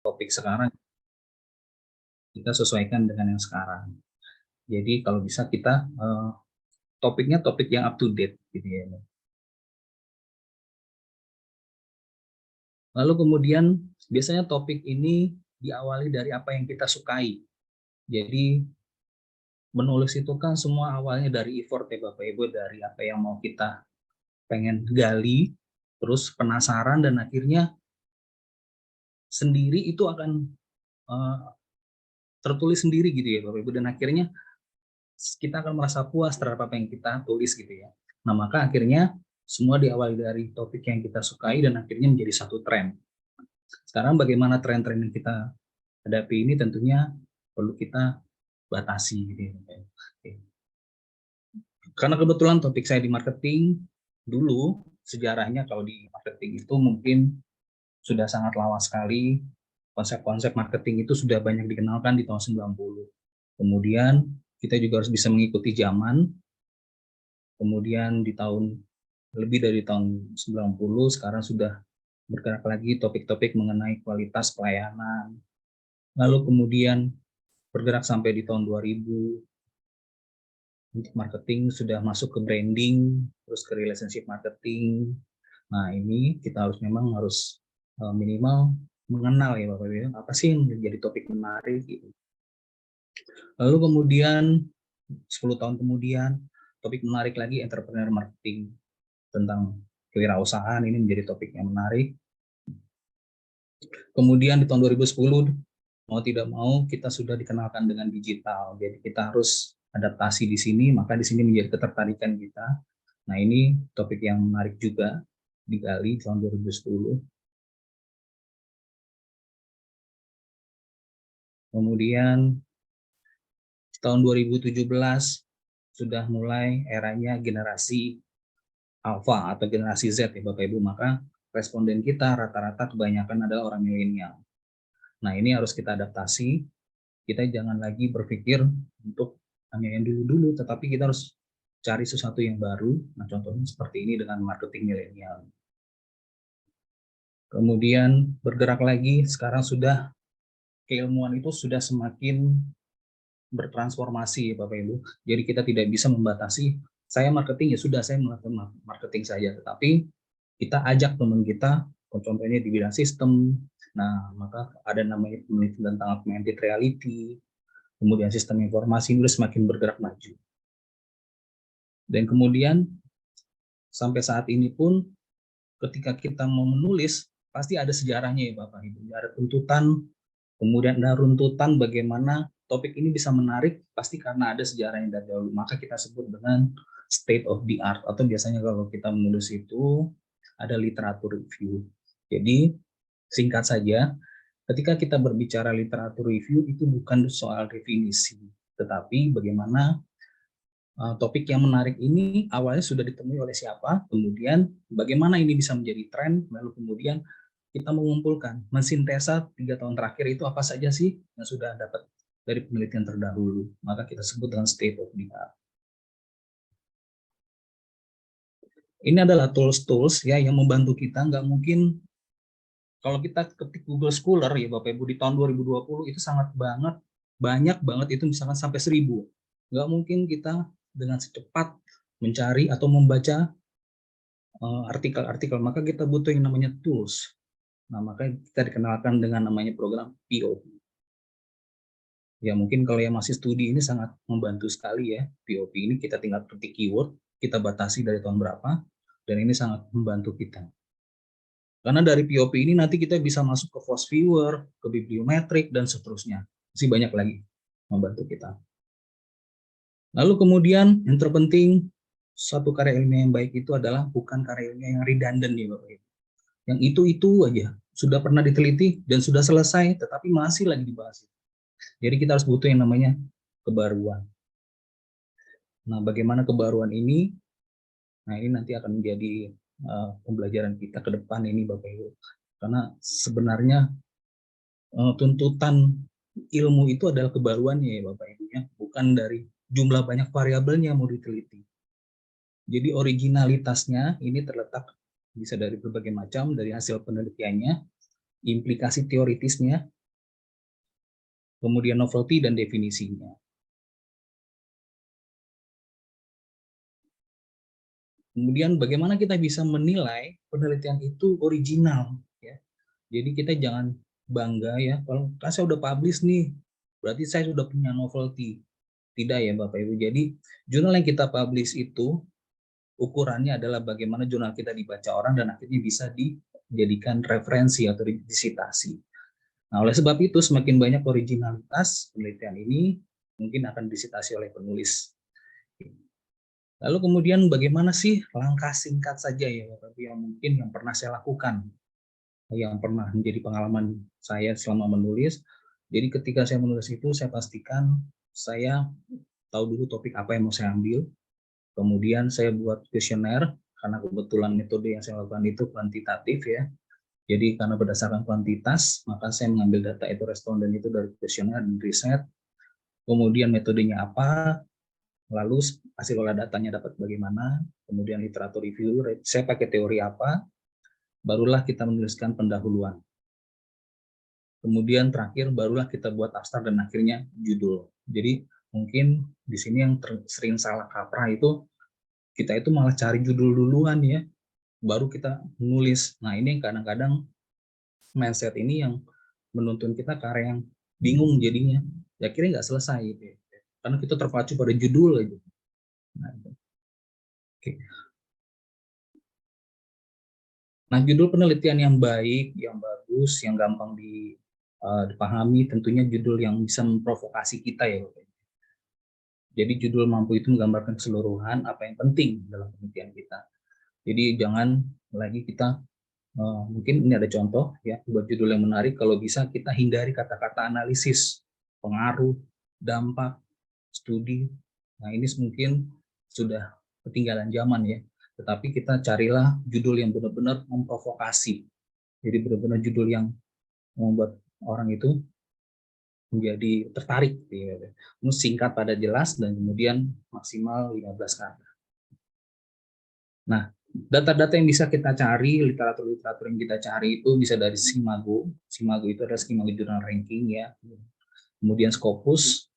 topik sekarang, kita sesuaikan dengan yang sekarang. Jadi kalau bisa kita topiknya topik yang up to date gitu ya. Lalu kemudian biasanya topik ini diawali dari apa yang kita sukai. Jadi menulis itu kan semua awalnya dari effort ya Bapak Ibu, dari apa yang mau kita pengen gali, terus penasaran dan akhirnya sendiri itu akan tertulis sendiri gitu ya Bapak Ibu, dan akhirnya kita akan merasa puas terhadap apa yang kita tulis gitu ya. Nah maka akhirnya semua diawali dari topik yang kita sukai dan akhirnya menjadi satu tren. Sekarang bagaimana tren-tren yang kita hadapi ini tentunya perlu kita batasi gitu ya. Karena kebetulan topik saya di marketing, dulu sejarahnya kalau di marketing itu mungkin sudah sangat lama sekali. Konsep-konsep marketing itu sudah banyak dikenalkan di tahun 90. Kemudian kita juga harus bisa mengikuti zaman. Kemudian di tahun lebih dari tahun 90 sekarang sudah bergerak lagi topik-topik mengenai kualitas pelayanan. Lalu kemudian bergerak sampai di tahun 2000 untuk marketing sudah masuk ke branding, terus ke relationship marketing. Nah, ini kita memang harus minimal mengenal ya Bapak Ibu, apa sih yang menjadi topik menarik gitu. Lalu kemudian 10 tahun kemudian topik menarik lagi entrepreneur marketing, tentang kewirausahaan ini menjadi topik yang menarik. Kemudian di tahun 2010 mau tidak mau kita sudah dikenalkan dengan digital. Jadi kita harus adaptasi di sini, maka di sini menjadi ketertarikan kita. Nah, ini topik yang menarik juga digali tahun 2010. Kemudian tahun 2017 sudah mulai eranya generasi Alpha atau generasi Z ya Bapak Ibu, maka responden kita rata-rata kebanyakan adalah orang milenial. Nah, ini harus kita adaptasi. Kita jangan lagi berpikir untuk hanya yang dulu-dulu, tetapi kita harus cari sesuatu yang baru. Nah, contohnya seperti ini dengan marketing milenial. Kemudian bergerak lagi, sekarang sudah keilmuan itu sudah semakin bertransformasi, Bapak Ibu. Jadi kita tidak bisa membatasi, saya marketing ya sudah, saya melakukan marketing saja. Tetapi kita ajak teman kita, contohnya di bidang sistem. Nah, maka ada namanya penelitian tentang augmented reality, kemudian sistem informasi ini semakin bergerak maju. Dan kemudian sampai saat ini pun ketika kita mau menulis pasti ada sejarahnya ya Bapak Ibu. Ada tuntutan, kemudian ada runtutan bagaimana topik ini bisa menarik pasti karena ada sejarahnya dari dahulu. Maka kita sebut dengan state of the art, atau biasanya kalau kita menulis itu ada literatur review. Jadi singkat saja, ketika kita berbicara literatur review itu bukan soal definisi, tetapi bagaimana topik yang menarik ini awalnya sudah ditemui oleh siapa, kemudian bagaimana ini bisa menjadi tren, lalu kemudian kita mengumpulkan, mensintesa 3 tahun terakhir itu apa saja sih yang sudah dapat dari penelitian terdahulu. Maka kita sebut dengan state of the art. Ini adalah tools-tools ya yang membantu kita. Nggak mungkin kalau kita ketik Google Scholar ya Bapak Ibu di tahun 2020 itu sangat banyak banget itu misalkan sampai 1000. Nggak mungkin kita dengan secepat mencari atau membaca artikel-artikel, maka kita butuh yang namanya tools. Nah, maka kita dikenalkan dengan namanya program POP. Ya, mungkin kalau yang masih studi ini sangat membantu sekali ya. POP ini kita tinggal ketik keyword, kita batasi dari tahun berapa, dan ini sangat membantu kita. Karena dari POP ini nanti kita bisa masuk ke Force Viewer, ke bibliometrik, dan seterusnya. Masih banyak lagi membantu kita. Lalu kemudian yang terpenting, satu karya ilmiah yang baik itu adalah bukan karya ilmiah yang redundant ya Bapak Ibu. Yang itu aja sudah pernah diteliti dan sudah selesai, tetapi masih lagi dibahas. Jadi kita harus butuh yang namanya kebaruan. Nah, bagaimana kebaruan ini? Nah, ini nanti akan menjadi pembelajaran kita ke depan ini Bapak Ibu. Karena sebenarnya tuntutan ilmu itu adalah kebaruannya ya Bapak Ibu ya, bukan dari jumlah banyak variabelnya mau diteliti. Jadi originalitasnya ini terletak bisa dari berbagai macam, dari hasil penelitiannya, implikasi teoritisnya, kemudian novelty dan definisinya. Kemudian bagaimana kita bisa menilai penelitian itu original, ya. Jadi kita jangan bangga ya, kalau saya udah publish nih, berarti saya sudah punya novelty. Tidak ya Bapak Ibu. Jadi jurnal yang kita publish itu ukurannya adalah bagaimana jurnal kita dibaca orang dan akhirnya bisa dijadikan referensi atau disitasi. Nah, oleh sebab itu semakin banyak originalitas penelitian ini mungkin akan disitasi oleh penulis. Lalu kemudian bagaimana sih langkah singkat saja ya Bapak Ibu yang mungkin yang pernah saya lakukan, yang pernah menjadi pengalaman saya selama menulis. Jadi ketika saya menulis itu saya pastikan saya tahu dulu topik apa yang mau saya ambil. Kemudian saya buat kuesioner karena kebetulan metode yang saya lakukan itu kuantitatif ya. Jadi karena berdasarkan kuantitas, maka saya mengambil data itu responden itu dari kuesioner dan riset. Kemudian metodenya apa, lalu hasil olah datanya dapat bagaimana, kemudian literatur review, saya pakai teori apa, barulah kita menuliskan pendahuluan. Kemudian terakhir barulah kita buat abstrak dan akhirnya judul. Jadi mungkin di sini yang sering salah kaprah itu kita itu malah cari judul duluan ya, baru kita menulis. Nah ini kadang-kadang mindset ini yang menuntun kita ke arah yang bingung jadinya. Ya akhirnya nggak selesai gitu ya. Karena kita terpacu pada judul aja. Nah, oke. Nah, judul penelitian yang baik, yang bagus, yang gampang dipahami, tentunya judul yang bisa memprovokasi kita ya. Jadi judul mampu itu menggambarkan keseluruhan apa yang penting dalam penelitian kita. Jadi jangan lagi kita mungkin ini ada contoh ya buat judul yang menarik, kalau bisa kita hindari kata-kata analisis, pengaruh, dampak, studi. Nah ini mungkin sudah ketinggalan zaman ya. Tetapi kita carilah judul yang benar-benar memprovokasi. Jadi benar-benar judul yang membuat orang itu menjadi tertarik. Gitu. Singkat, pada, jelas, dan kemudian maksimal 15 kata. Nah, data-data yang bisa kita cari, literatur-literatur yang kita cari itu bisa dari Simago. Simago itu adalah Simago Journal Ranking ya. Kemudian Scopus,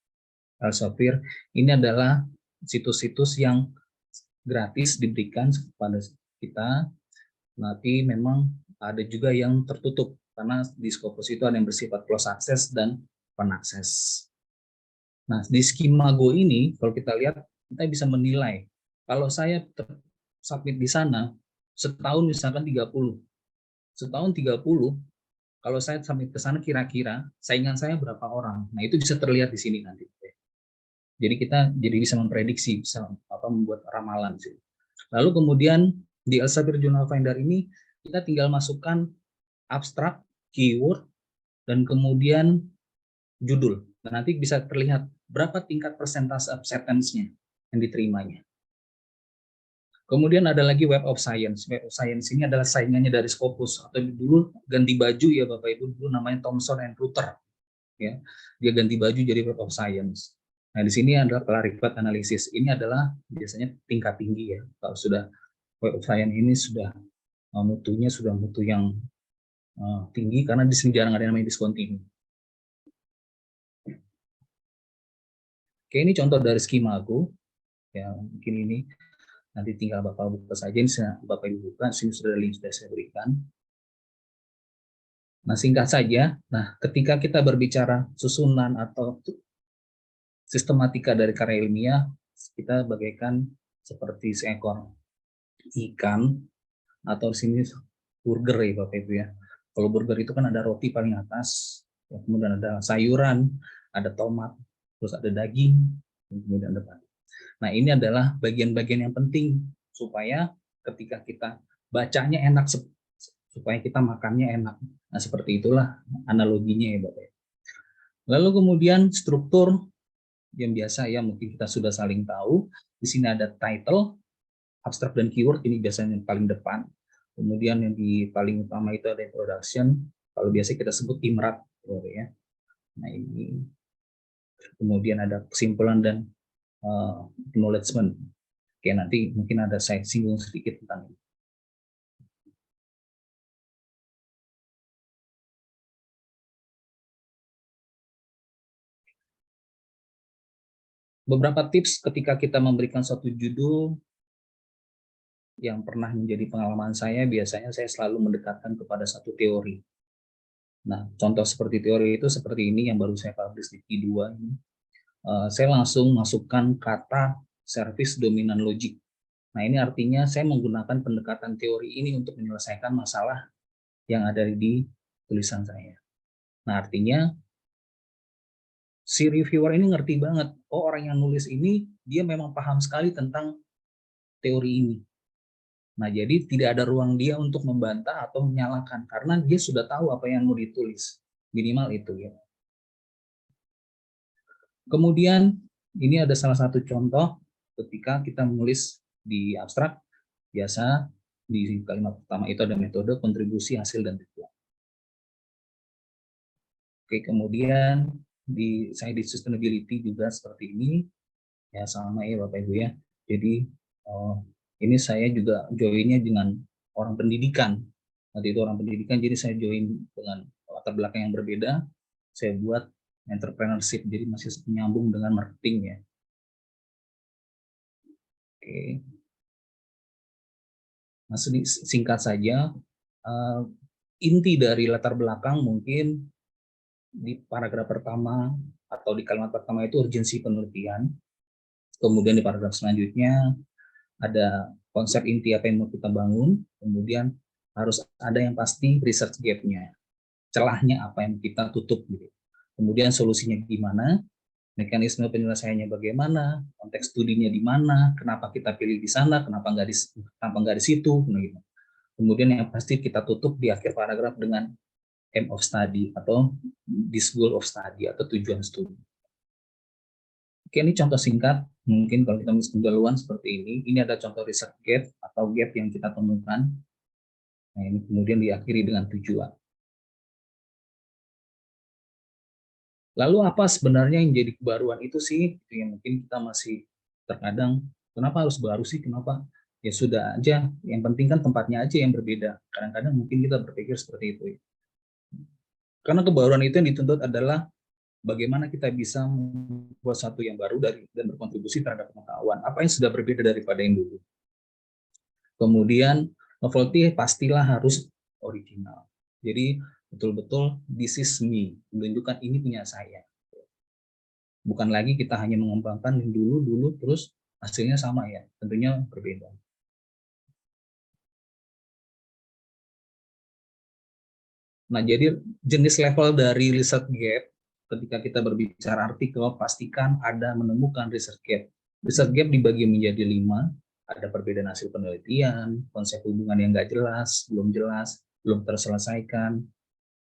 Elsevier. Ini adalah situs-situs yang gratis diberikan kepada kita. Tapi memang ada juga yang tertutup karena di Scopus itu ada yang bersifat close access dan open access. Nah, di Skimago ini kalau kita lihat kita bisa menilai. Kalau saya submit di sana setahun misalkan 30. Setahun 30, kalau saya submit ke sana kira-kira saingan saya berapa orang. Nah, itu bisa terlihat di sini nanti. Jadi kita jadi bisa memprediksi, bisa membuat ramalan sih. Lalu kemudian di Elsevier Journal Finder ini kita tinggal masukkan abstrak, keyword, dan kemudian judul. Dan nanti bisa terlihat berapa tingkat persentase acceptance-nya yang diterimanya. Kemudian ada lagi Web of Science. Web of Science ini adalah saingannya dari Scopus, atau dulu ganti baju ya Bapak Ibu, dulu namanya Thomson and Reuters. Ya, dia ganti baju jadi Web of Science. Nah, di sini adalah clarified analysis. Ini adalah biasanya tingkat tinggi ya. Kalau sudah Web of Science ini sudah mutunya sudah mutu yang tinggi, karena di sini jarang ada yang namanya discontinue. Oke, ini contoh dari Skimago. Ya, mungkin ini nanti tinggal Bapak buka saja, ini Bapak Ibu buka, sini sudah link sudah saya berikan. Nah, singkat saja, nah ketika kita berbicara susunan atau sistematika dari karya ilmiah, kita bagaikan seperti seekor ikan, atau di sini burger ya Bapak Ibu ya. Kalau burger itu kan ada roti paling atas, kemudian ada sayuran, ada tomat, terus ada daging, kemudian ada padi. Nah, ini adalah bagian-bagian yang penting supaya ketika kita bacanya enak, supaya kita makannya enak. Nah, seperti itulah analoginya ya Bapak. Lalu kemudian struktur yang biasa ya mungkin kita sudah saling tahu. Di sini ada title, abstrak, dan keyword, ini biasanya yang paling depan. Kemudian yang di paling utama itu ada introduction, kalau biasa kita sebut IMRAT ya. Nah, ini kemudian ada kesimpulan dan acknowledgement. Oke, nanti mungkin ada saya singgung sedikit tentang ini. Beberapa tips ketika kita memberikan suatu judul yang pernah menjadi pengalaman saya, biasanya saya selalu mendekatkan kepada satu teori. Nah, contoh seperti teori itu seperti ini yang baru saya publish di Q2 ini. Saya langsung masukkan kata service dominan logic. Nah, ini artinya saya menggunakan pendekatan teori ini untuk menyelesaikan masalah yang ada di tulisan saya. Nah, artinya si reviewer ini ngerti banget, oh orang yang nulis ini dia memang paham sekali tentang teori ini. Nah, jadi tidak ada ruang dia untuk membantah atau menyalahkan karena dia sudah tahu apa yang mau ditulis. Minimal itu ya. Kemudian ini ada salah satu contoh ketika kita menulis di abstrak, biasa di kalimat pertama itu ada metode, kontribusi, hasil, dan tujuan. Oke, kemudian saya di sustainability juga seperti ini, ya sama ya Bapak Ibu ya. Jadi ini saya juga joinnya dengan orang pendidikan. Nanti itu orang pendidikan, jadi saya join dengan latar belakang yang berbeda. Saya buat entrepreneurship, jadi masih menyambung dengan marketing ya. Oke. Nah, singkat saja, inti dari latar belakang mungkin di paragraf pertama atau di kalimat pertama itu urgensi penelitian. Kemudian di paragraf selanjutnya ada konsep inti apa yang mau kita bangun. Kemudian harus ada yang pasti research gap-nya, celahnya apa yang kita tutup gitu. Kemudian solusinya gimana, mekanisme penyelesaiannya bagaimana, konteks studinya di mana, kenapa kita pilih di sana, kenapa nggak di situ, gitu. Kemudian yang pasti kita tutup di akhir paragraf dengan aim of study atau this goal of study atau tujuan studi. Oke, ini contoh singkat. Mungkin kalau kita menulis pendahuluan seperti ini, ini ada contoh research gap atau gap yang kita temukan. Nah, ini kemudian diakhiri dengan tujuan. Lalu apa sebenarnya yang jadi kebaruan itu sih? Itu yang mungkin kita masih terkadang, kenapa harus baru sih? Kenapa? Ya sudah aja, yang penting kan tempatnya aja yang berbeda. Kadang-kadang mungkin kita berpikir seperti itu. Karena kebaruan itu yang dituntut adalah bagaimana kita bisa membuat satu yang baru dan berkontribusi terhadap pengetahuan. Apa yang sudah berbeda daripada yang dulu. Kemudian novelty pastilah harus original. Jadi betul-betul this is me, menunjukkan ini punya saya. Bukan lagi kita hanya mengembangkan yang dulu terus hasilnya sama ya, tentunya berbeda. Nah, jadi jenis level dari research gap ketika kita berbicara artikel, pastikan ada menemukan research gap. Research gap dibagi menjadi 5, ada perbedaan hasil penelitian, konsep hubungan yang nggak jelas, belum terselesaikan,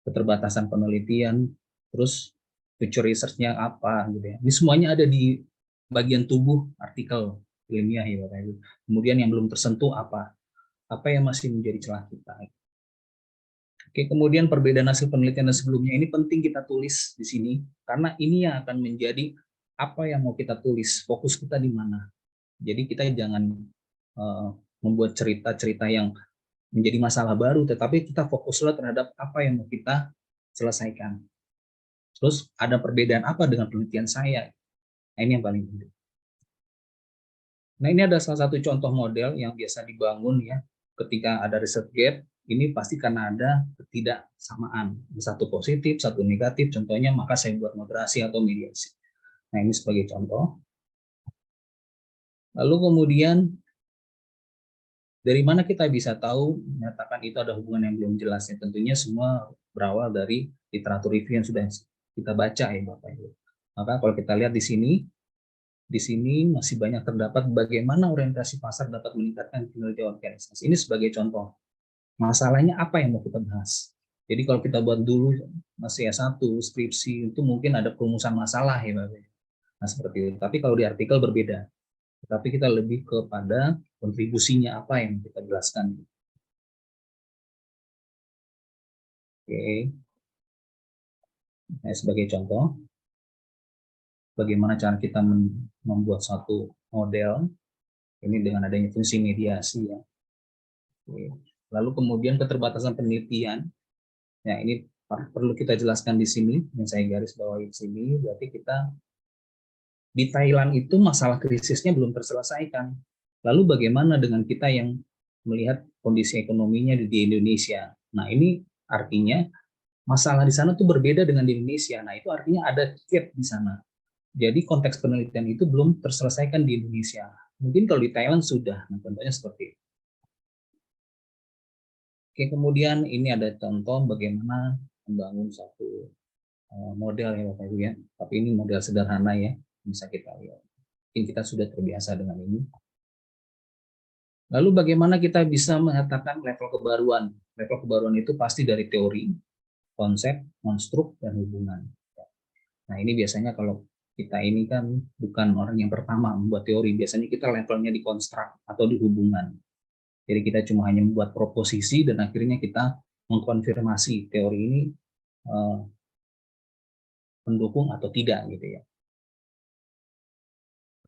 keterbatasan penelitian, terus future research-nya apa gitu ya. Ini semuanya ada di bagian tubuh artikel ilmiah ya Bapak Ibu. Kemudian yang belum tersentuh apa? Apa yang masih menjadi celah kita? Oke, kemudian perbedaan hasil penelitian dan sebelumnya ini penting kita tulis di sini karena ini yang akan menjadi apa yang mau kita tulis, fokus kita di mana. Jadi kita jangan membuat cerita-cerita yang menjadi masalah baru, tetapi kita fokuslah terhadap apa yang mau kita selesaikan. Terus ada perbedaan apa dengan penelitian saya? Nah, ini yang paling penting. Nah, ini ada salah satu contoh model yang biasa dibangun ya ketika ada research gap. Ini pasti karena ada ketidaksamaan, satu positif, satu negatif. Contohnya maka saya buat moderasi atau mediasi. Nah, ini sebagai contoh. Lalu kemudian dari mana kita bisa tahu menyatakan itu ada hubungan yang belum jelas? Ya, tentunya semua berawal dari literatur review yang sudah kita baca ya Bapak Ibu. Maka kalau kita lihat di sini masih banyak terdapat bagaimana orientasi pasar dapat meningkatkan kinerja organisasi. Ini sebagai contoh. Masalahnya apa yang mau kita bahas? Jadi kalau kita buat dulu masih S1, skripsi, itu mungkin ada perumusan masalah ya Bapak. Nah seperti itu. Tapi kalau di artikel berbeda. Tapi kita lebih kepada kontribusinya apa yang kita jelaskan. Oke. Nah, sebagai contoh, bagaimana cara kita membuat satu model ini dengan adanya fungsi mediasi ya. Oke. Lalu kemudian keterbatasan penelitian. Ya, ini perlu kita jelaskan di sini yang saya garis bawahi di sini. Berarti kita Di Thailand itu masalah krisisnya belum terselesaikan. Lalu bagaimana dengan kita yang melihat kondisi ekonominya di Indonesia? Nah, ini artinya masalah di sana tuh berbeda dengan di Indonesia. Nah, itu artinya ada gap di sana. Jadi konteks penelitian itu belum terselesaikan di Indonesia. Mungkin kalau di Thailand sudah. Nah, contohnya seperti itu. Oke, kemudian ini ada contoh bagaimana membangun satu model ya Bapak Ibu ya. Tapi ini model sederhana ya, bisa kita lihat. Mungkin kita sudah terbiasa dengan ini. Lalu bagaimana kita bisa mengatakan level kebaruan? Level kebaruan itu pasti dari teori, konsep, konstruk, dan hubungan. Nah, ini biasanya kalau kita ini kan bukan orang yang pertama membuat teori, biasanya kita levelnya di konstruk atau di hubungan. Jadi kita cuma hanya membuat proposisi dan akhirnya kita mengkonfirmasi teori ini mendukung atau tidak gitu ya.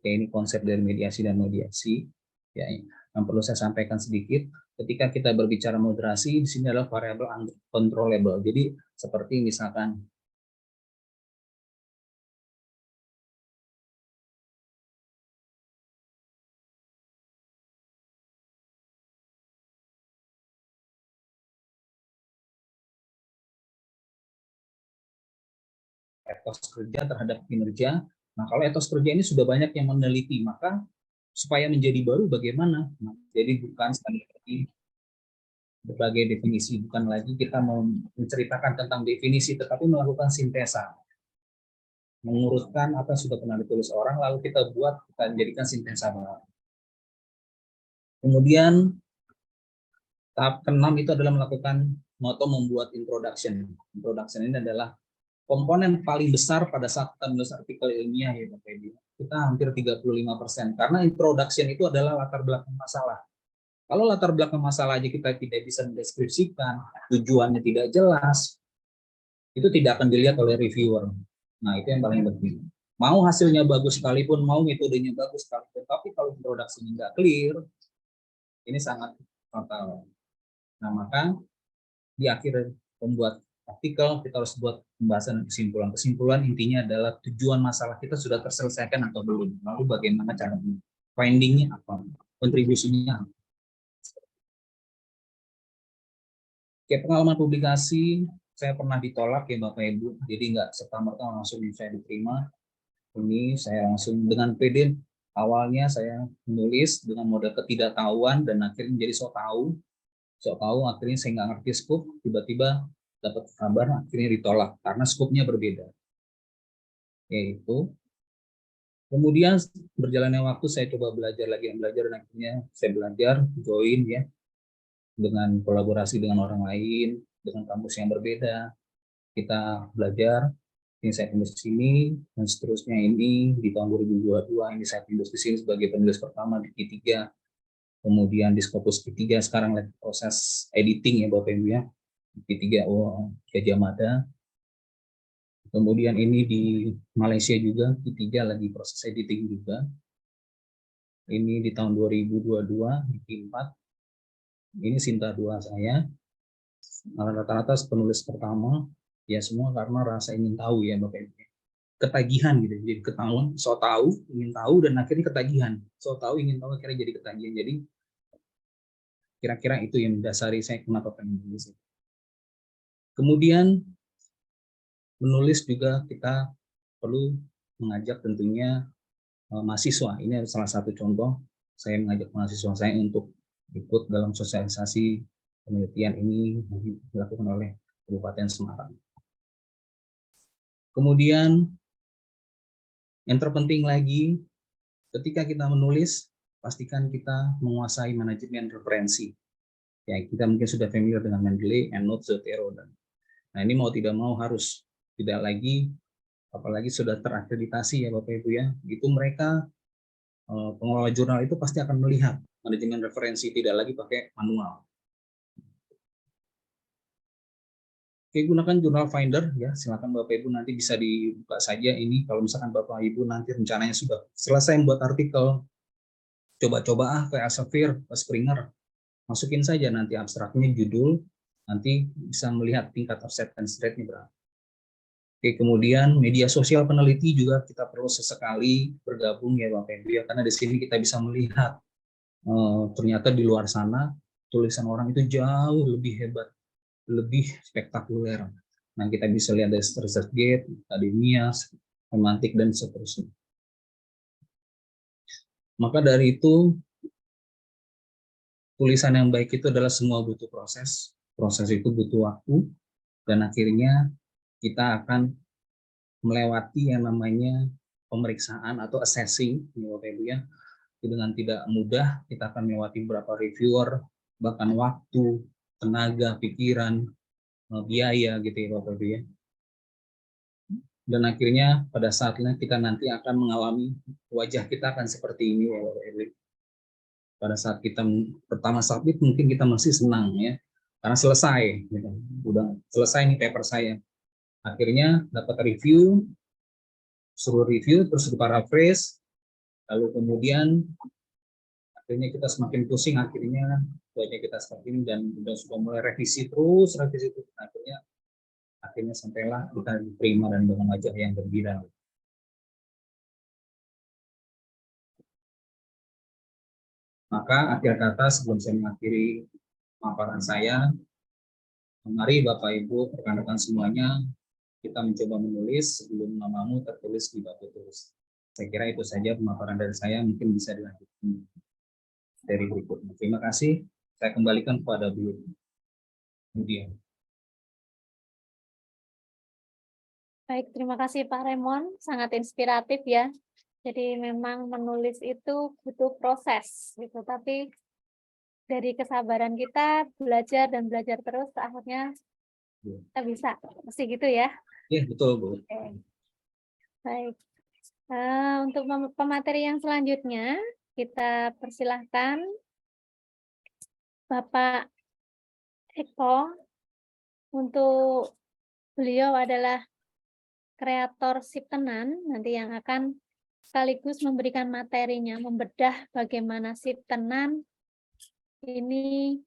Oke, ini konsep dari mediasi dan mediasi. Ya, yang perlu saya sampaikan sedikit, ketika kita berbicara moderasi, di sini adalah variabel uncontrollable. Jadi seperti misalkan etos kerja terhadap kinerja. Nah, kalau etos kerja ini sudah banyak yang meneliti, maka supaya menjadi baru bagaimana? Nah, jadi bukan lagi berbagai definisi, bukan lagi kita mau menceritakan tentang definisi, tetapi melakukan sintesa, mengurutkan apa yang sudah pernah ditulis orang, lalu kita buat, kita jadikan sintesa baru. Kemudian tahap ke-6 itu adalah melakukan atau membuat introduction. Introduction ini adalah komponen paling besar pada saat kita menulis artikel ilmiah ya Bapak Ibu. Kita hampir 35%, karena introduction itu adalah latar belakang masalah. Kalau latar belakang masalah aja kita tidak bisa mendeskripsikan, tujuannya tidak jelas, itu tidak akan dilihat oleh reviewer. Nah, itu yang paling penting. Mau hasilnya bagus sekalipun, mau metodenya bagus sekalipun, tapi kalau introduction nggak clear, ini sangat fatal. Nah, maka di akhir membuat artikel, kita harus buat pembahasan kesimpulan. Kesimpulan intinya adalah tujuan masalah kita sudah terselesaikan atau belum. Lalu bagaimana caranya? Findingnya apa? Kontribusinya apa? Kayak pengalaman publikasi, saya pernah ditolak ya Bapak Ibu, jadi nggak serta-merta langsung saya diterima. Ini saya langsung dengan PD, awalnya saya menulis dengan modal ketidaktahuan dan akhirnya menjadi sok tahu akhirnya saya nggak ngerti scope, tiba-tiba dapat kabar akhirnya ditolak karena skopnya berbeda. Yaitu kemudian berjalannya waktu saya coba belajar lagi dan akhirnya saya belajar join ya dengan kolaborasi dengan orang lain dengan kampus yang berbeda, kita belajar. Ini saya tulis di sini dan seterusnya. Ini di tahun 2022 ini saya tulis di sini sebagai penulis pertama di Q3, kemudian di Scopus Q3 sekarang lagi proses editing ya Bapak Ibu ya, Q3 Gajah Mada. Kemudian ini di Malaysia juga, Q3 lagi proses editing juga. Ini di tahun 2022, di Q4. Ini Sinta 2 saya. Rata-rata penulis pertama, ya semua karena rasa ingin tahu ya Bapak Ibu. Ketagihan gitu, jadi ketahuan, so tahu, ingin tahu, dan akhirnya ketagihan. So tahu, ingin tahu, akhirnya jadi ketagihan. Jadi kira-kira itu yang mendasari saya kenapa pengen menulis. Kemudian menulis juga kita perlu mengajak tentunya mahasiswa. Ini salah satu contoh, saya mengajak mahasiswa saya untuk ikut dalam sosialisasi penelitian ini dilakukan oleh Kabupaten Semarang. Kemudian yang terpenting lagi, ketika kita menulis, pastikan kita menguasai manajemen referensi. Ya, kita mungkin sudah familiar dengan Mendeley, EndNote, Zotero. Nah, ini mau tidak mau harus tidak lagi, apalagi sudah terakreditasi ya Bapak Ibu ya, itu mereka pengelola jurnal itu pasti akan melihat manajemen referensi, tidak lagi pakai manual. Oke, gunakan jurnal finder ya, silakan Bapak Ibu nanti bisa dibuka saja ini kalau misalkan Bapak Ibu nanti rencananya sudah selesai membuat artikel, coba-coba ke Elsevier, ke Springer, masukin saja nanti abstraknya, judul, nanti bisa melihat tingkat acceptance rate-nya berapa. Oke, kemudian media sosial peneliti juga kita perlu sesekali bergabung ya Bapak Ibu ya, karena di sini kita bisa melihat ternyata di luar sana tulisan orang itu jauh lebih hebat, lebih spektakuler. Nah, kita bisa lihat dari ResearchGate, Akademia, Semantik, dan seterusnya. Maka dari itu, tulisan yang baik itu adalah semua butuh proses. Proses itu butuh waktu, dan akhirnya kita akan melewati yang namanya pemeriksaan atau assessing, Bapak Ibu ya. Dengan tidak mudah, kita akan melewati beberapa reviewer, bahkan waktu, tenaga, pikiran, biaya gitu ya Bapak Ibu ya. Dan akhirnya pada saatnya kita nanti akan mengalami wajah kita akan seperti ini ya Bapak Ibu. Pada saat kita pertama submit mungkin kita masih senang ya, karena selesai, gitu. Udah selesai nih paper saya. Akhirnya dapat review, suruh review terus diparaphrase, lalu kemudian akhirnya kita semakin pusing, akhirnya wajah kita seperti ini, dan sudah mulai revisi terus akhirnya sampailah kita diterima dan dengan wajah yang gembira. Maka akhir kata sebelum saya mengakhiri paparan saya, mari Bapak Ibu rekan-rekan semuanya, kita mencoba menulis sebelum namamu tertulis di batu tulis. Saya kira itu saja pemaparan dari saya, mungkin bisa dilanjutkan dari berikutnya. Terima kasih. Saya kembalikan kepada Bu Mudia. Baik, terima kasih Pak Raymond, sangat inspiratif ya. Jadi memang menulis itu butuh proses gitu, tapi dari kesabaran kita belajar dan belajar terus, akhirnya kita bisa. Mesti gitu ya. Iya, betul Bu. Oke. Baik. Untuk pemateri yang selanjutnya, kita persilahkan Bapak Eko. Untuk beliau adalah kreator Siptenan, nanti yang akan sekaligus memberikan materinya, membedah bagaimana Siptenan ini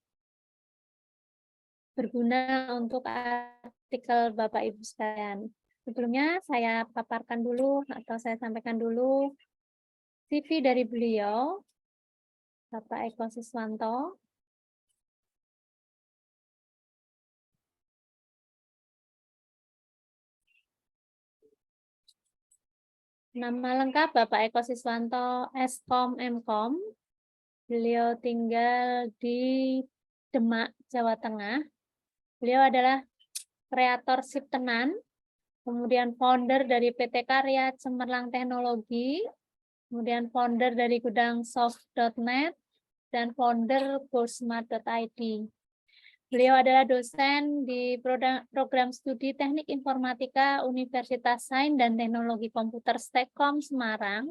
berguna untuk artikel Bapak Ibu sekalian. Sebelumnya saya paparkan dulu atau saya sampaikan dulu CV dari beliau, Bapak Eko Siswanto. Nama lengkap Bapak Eko Siswanto, Eskom Mkom. Beliau tinggal di Demak, Jawa Tengah. Beliau adalah kreator Siptenan, kemudian founder dari PT Karya Cemerlang Teknologi, kemudian founder dari Gudang Soft.net, dan founder GoSmart.id. Beliau adalah dosen di program studi Teknik Informatika Universitas Sains dan Teknologi Komputer Stekom Semarang.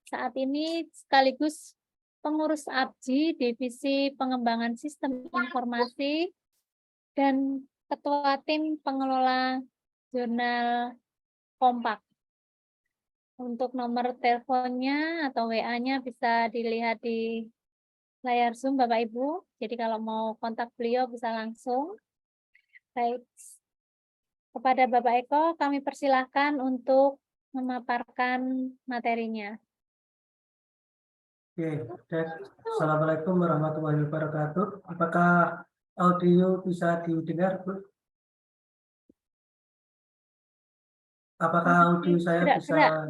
Saat ini sekaligus pengurus APJI Divisi Pengembangan Sistem Informasi dan Ketua Tim Pengelola Jurnal Kompak. Untuk nomor teleponnya atau WA-nya bisa dilihat di layar Zoom Bapak Ibu. Jadi kalau mau kontak beliau bisa langsung. Baik. Kepada Bapak Eko kami persilahkan untuk memaparkan materinya. Oke, Assalamualaikum warahmatullahi wabarakatuh. Apakah audio bisa didengar, Bu? Apakah audio saya bisa?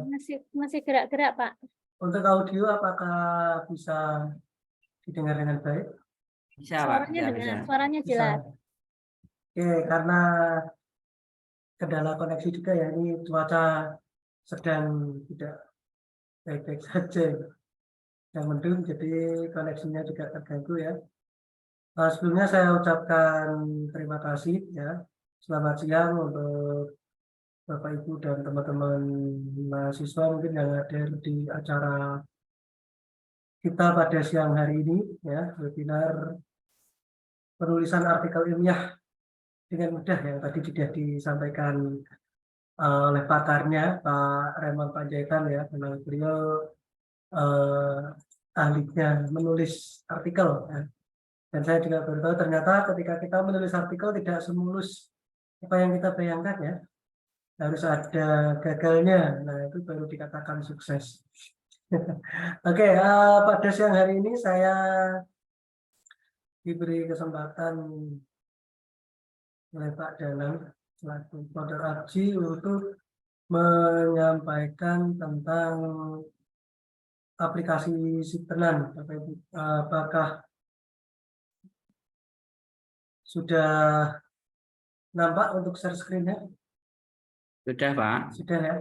Masih gerak-gerak, Pak. Untuk audio, apakah bisa didengar dengan baik? Bisa, Pak. Suaranya dengar, Bisa. suaranya jelas. Oke, karena kendala koneksi juga ya, ini cuaca sedang tidak baik-baik saja. Yang mendung, jadi koneksinya juga terganggu ya. Sebelumnya saya ucapkan terima kasih ya. Selamat siang untuk Bapak Ibu dan teman-teman mahasiswa mungkin yang hadir di acara kita pada siang hari ini ya, webinar penulisan artikel ilmiah dengan mudah yang tadi sudah disampaikan oleh pakarnya Pak Raymond Panjaitan ya, memang beliau ahlinya menulis artikel ya. Dan saya juga baru tahu ternyata ketika kita menulis artikel tidak semulus apa yang kita bayangkan ya. harus ada gagalnya. Nah, itu baru dikatakan sukses. Oke, pada siang hari ini saya diberi kesempatan oleh Pak Danang selaku Founder ABJI untuk menyampaikan tentang aplikasi Siptenan. Apakah sudah nampak untuk share screen-nya? Sudah, Pak. Sudah ya.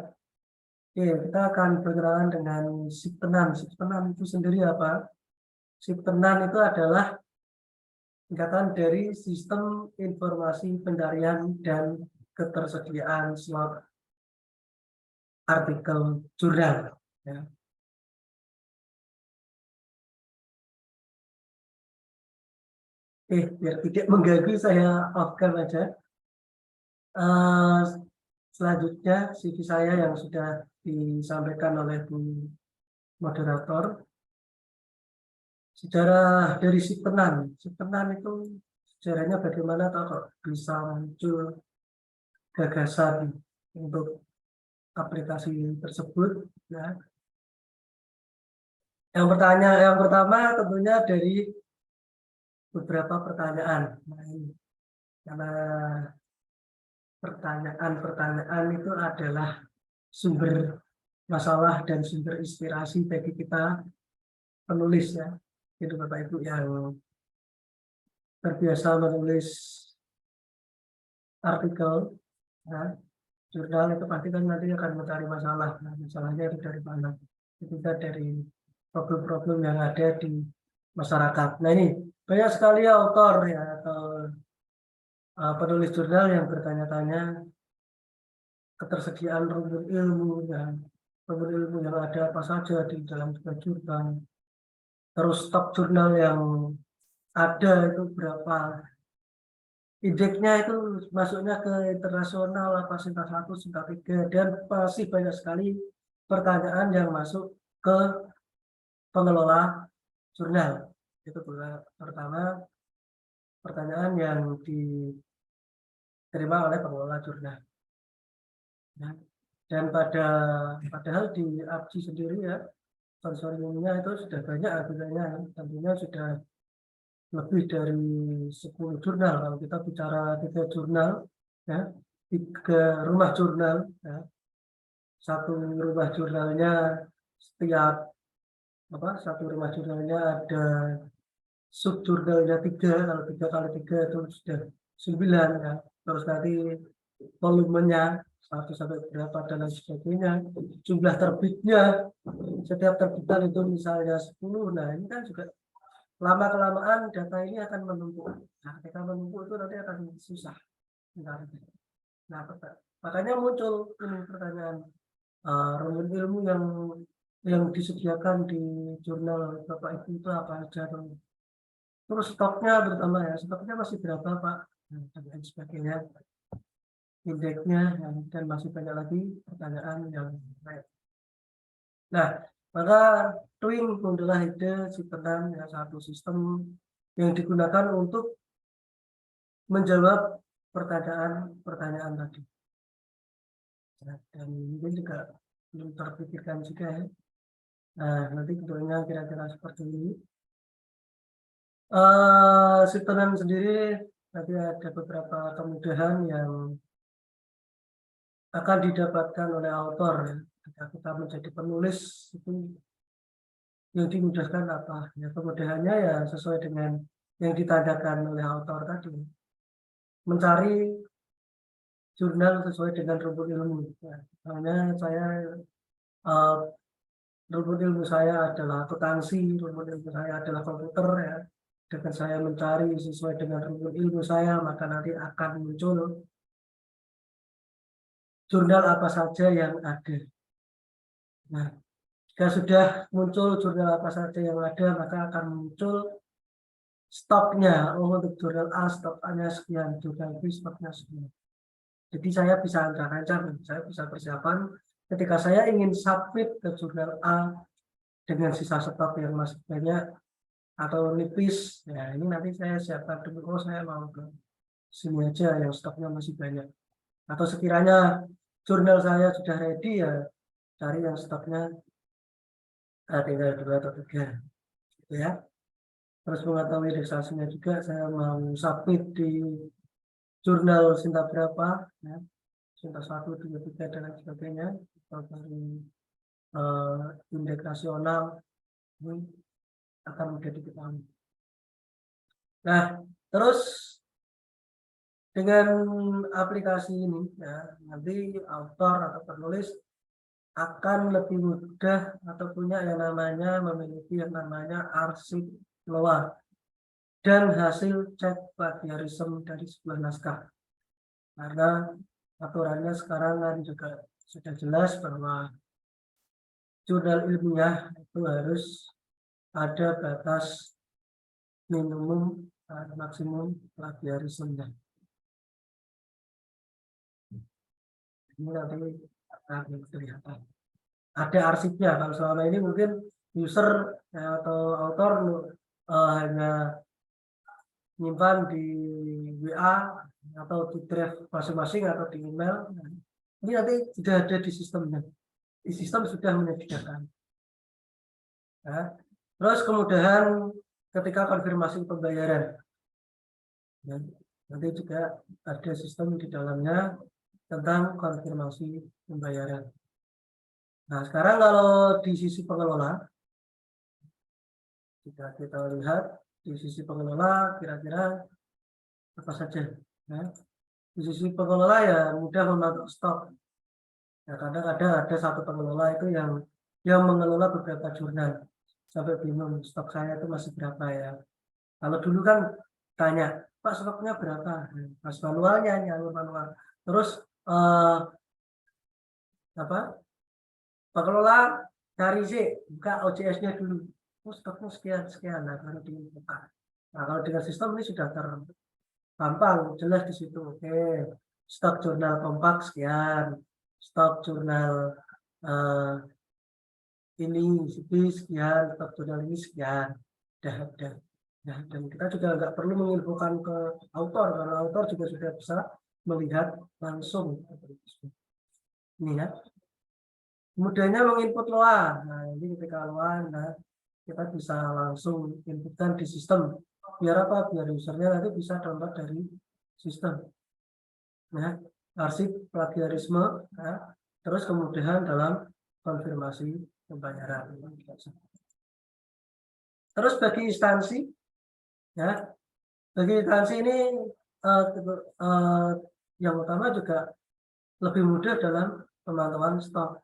Oke, kita akan berkenalan dengan Siptenan. Siptenan itu sendiri apa? Siptenan itu adalah singkatan dari Sistem Informasi Pencarian dan Ketersediaan Slot Artikel Jurnal. Ya. Biar tidak mengganggu, saya off-cam aja. Selanjutnya CV saya yang sudah disampaikan oleh Bu Moderator. Sejarah dari Siptenan. Siptenan itu sejarahnya bagaimana kok bisa muncul gagasan untuk aplikasi tersebut. Ya. Yang pertama tentunya dari beberapa pertanyaan. Nah, ini. Karena pertanyaan-pertanyaan itu adalah sumber masalah dan sumber inspirasi bagi kita penulis ya. Itu Bapak Ibu yang terbiasa menulis artikel, ya, jurnal itu pasti kan nanti akan mencari masalah. Nah, masalahnya itu dari mana? Itu dari problem-problem yang ada di masyarakat. Nah ini banyak sekali autor ya atau penulis jurnal yang bertanya-tanya ketersediaan rumpun ilmu dan rumpun ilmu yang ada apa saja di dalam jurnal. Terus stok jurnal yang ada itu berapa, indeksnya itu masuknya ke internasional apa singkat 1, singkat 3, dan masih banyak sekali pertanyaan yang masuk ke pengelola jurnal. Itu pertama pertanyaan yang diterima oleh pengelola jurnal. Nah, dan padahal di ABJI sendiri ya, konsorsiumnya itu sudah banyak akhirnya, tentunya sudah lebih dari 10 jurnal. Kalau kita bicara 3 jurnal, ya, 3 rumah jurnal, ya. Satu rumah jurnalnya satu rumah jurnalnya ada subjurnalnya 3, kalau 3 kali 3 itu sudah 9 ya. Terus nanti volumenya 1 sampai berapa dan lain sebagainya, jumlah terbitnya setiap terbitan itu misalnya 10. Nah ini kan juga lama kelamaan data ini akan menumpuk. Nah ketika menumpuk itu nanti akan susah. Nah makanya muncul ini pertanyaan, rumpun ilmu yang disediakan di jurnal Bapak Ibu itu apa aja? Terus stoknya terutama ya, stoknya masih berapa Pak? Dan lain sebagainya. Indeksnya dan masih banyak lagi pertanyaan yang lain. Nah, maka Twing muncullah ide Siptenan, ya, satu sistem yang digunakan untuk menjawab pertanyaan-pertanyaan tadi. Nah, dan mungkin juga belum terpikirkan juga ya. Nah, nanti bentuknya kira-kira seperti ini. Siptenan sendiri tadi ada beberapa kemudahan yang akan didapatkan oleh autor ya. Ketika kita menjadi penulis itu yang dimudahkan apa? Ya kemudahannya ya sesuai dengan yang ditandakan oleh autor tadi. Mencari jurnal sesuai dengan rumpun ilmu. Ya, misalnya saya rumpun ilmu saya adalah akuntansi, rumpun ilmu saya adalah komputer ya. Dengan saya mencari sesuai dengan rumpun ilmu saya, maka nanti akan muncul jurnal apa saja yang ada. Nah, jika sudah muncul jurnal apa saja yang ada, maka akan muncul stoknya. Oh, untuk jurnal A stoknya sekian, jurnal B stoknya sekian. Jadi saya bisa ancang-ancang, saya bisa persiapan ketika saya ingin submit ke jurnal A dengan sisa stok yang masih banyak atau nipis. Ya, ini nanti saya siapkan dulu. Oh, saya mau ke sini aja yang stoknya masih banyak. Atau sekiranya jurnal saya sudah ready ya cari yang stoknya tinggal 2 atau 3 gitu ya. Terus mengetahui indeksasinya juga saya mau submit di jurnal Sinta berapa ya. Sinta 1, 2, 3 dan lain sebagainya atau dari indeks nasional ini akan mudah diketahui. Nah, terus dengan aplikasi ini ya nanti autor atau penulis akan lebih mudah atau punya yang namanya memiliki yang namanya arsip LOA dan hasil cek plagiarisme dari sebuah naskah. Karena aturannya sekarang kan juga sudah jelas bahwa jurnal ilmiah itu harus ada batas minimum dan maksimum plagiarisme-nya. Ini nanti akan kelihatan. Ada arsipnya. Kalau selama ini mungkin user atau author hanya nyimpan di WA atau di drive masing-masing atau di email. Ini nanti sudah ada di sistemnya. Di sistem sudah menyediakan. Ya. Terus kemudahan ketika konfirmasi pembayaran. Ya. Nanti juga ada sistem di dalamnya tentang konfirmasi pembayaran. Nah, sekarang kalau di sisi pengelola, jika kita lihat di sisi pengelola kira-kira apa saja. Ya. Di sisi pengelola ya mudah memantau stok. Ya, kadang-kadang ada satu pengelola itu yang mengelola beberapa jurnal. Sampai bingung stok saya itu masih berapa ya. Kalau dulu kan tanya, Pak stoknya berapa? Pas manualnya, nyalur manual. Terus pengelola cari sih, buka OCS-nya dulu. Oh, stoknya sekian, nah baru dibuka. Nah, kalau dengan sistem ini sudah gampang, jelas di situ. Oke, stok jurnal kompak sekian, stok jurnal ini sekian, stok jurnal ini sekian. Udah. Nah, dan kita juga nggak perlu menginfokan ke autor, karena autor juga sudah bisa melihat langsung. Ini ya. Mudahnya menginput LOA. Nah, ini ketika LOA, nah, kita bisa langsung inputkan di sistem. Biar apa? Biar usernya nanti bisa download dari sistem. Nah, arsip plagiarisme, ya. Terus kemudahan dalam konfirmasi pembayaran. Terus bagi instansi, ya, bagi instansi ini yang utama juga lebih mudah dalam pemantauan stok.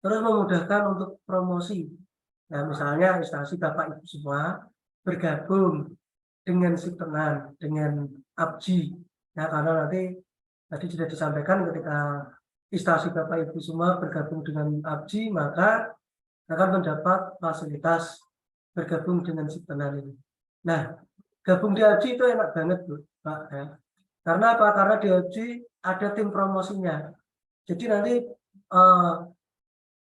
Terus memudahkan untuk promosi. Nah, misalnya instansi Bapak Ibu semua bergabung dengan Siptenan, dengan APJI. Ya, karena nanti tadi sudah disampaikan ketika instansi Bapak Ibu semua bergabung dengan APJI, maka akan mendapat fasilitas bergabung dengan Siptenan ini. Nah, gabung di APJI itu enak banget, Bu, Pak. Ya. Karena apa? Karena di APJI ada tim promosinya. Jadi nanti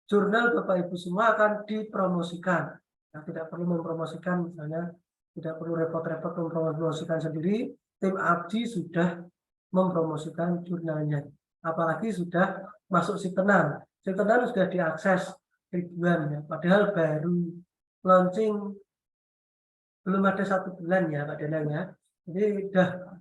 jurnal Bapak Ibu semua akan dipromosikan. Nah, tidak perlu mempromosikan, misalnya tidak perlu repot-repot mempromosikan sendiri. Tim APJI sudah mempromosikan jurnalnya. Apalagi sudah masuk Siptenan. Siptenan sudah diakses ribuan ya. Padahal baru launching belum ada 1 bulan ya Pak Danang ya. Jadi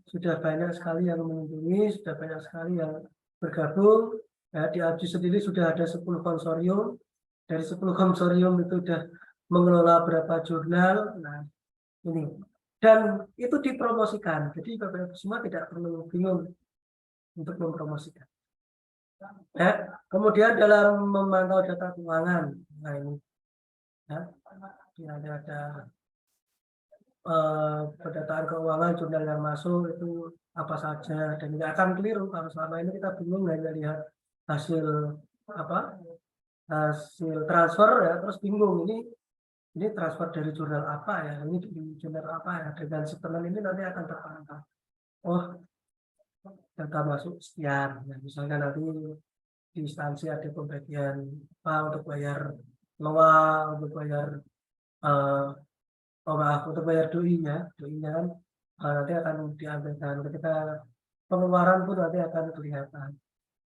sudah banyak sekali yang mengunjungi, sudah banyak sekali yang bergabung. Ya, di APJI sendiri sudah ada 10 konsorium. Dari 10 konsorium itu sudah mengelola berapa jurnal. Nah, ini. Dan itu dipromosikan. Jadi Bapak Ibu semua tidak perlu bingung untuk mempromosikan. Ya, kemudian dalam memantau data keuangan. Nah, ini. Ya, ada pendataan keuangan jurnal yang masuk itu apa saja, dan tidak akan keliru kalau selama ini kita bingung hanya lihat hasil transfer ya, terus bingung ini transfer dari jurnal apa ya, ini dari jurnal apa ya. Dengan Siptenan ini nanti akan terpantau, oh data masuk sekian ya. Misalnya nanti di instansi ada pembagian apa untuk bayar LOA, untuk bayar untuk bayar doi-nya kan nanti akan diambilkan. Ketika pengeluaran pun nanti akan kelihatan.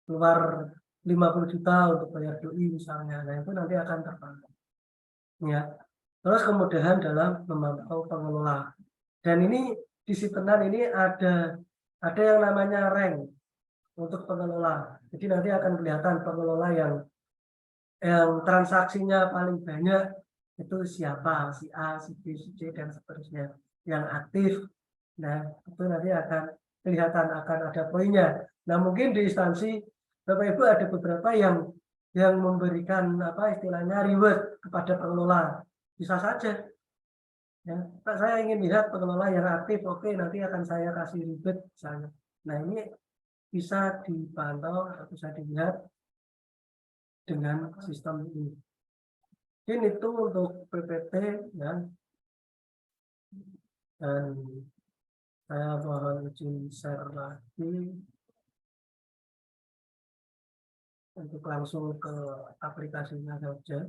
keluar 50 juta untuk bayar doi misalnya. Nah, itu nanti akan terpantau. Ya. Terus kemudahan dalam memantau pengelola. Dan ini di Sitenan ini ada yang namanya rank untuk pengelola. Jadi nanti akan kelihatan pengelola yang transaksinya paling banyak itu siapa, si A, si B, si C, dan seterusnya. Yang aktif, nah itu nanti akan kelihatan, akan ada poinnya. Nah mungkin di instansi Bapak Ibu ada beberapa yang memberikan apa istilahnya reward kepada pengelola, bisa saja. Ya, Pak, saya ingin lihat pengelola yang aktif, oke nanti akan saya kasih reward misalnya. Nah ini bisa dipantau atau bisa dilihat dengan sistem ini. Mungkin itu untuk PPT ya. Dan saya mohon izin share lagi untuk langsung ke aplikasinya saja.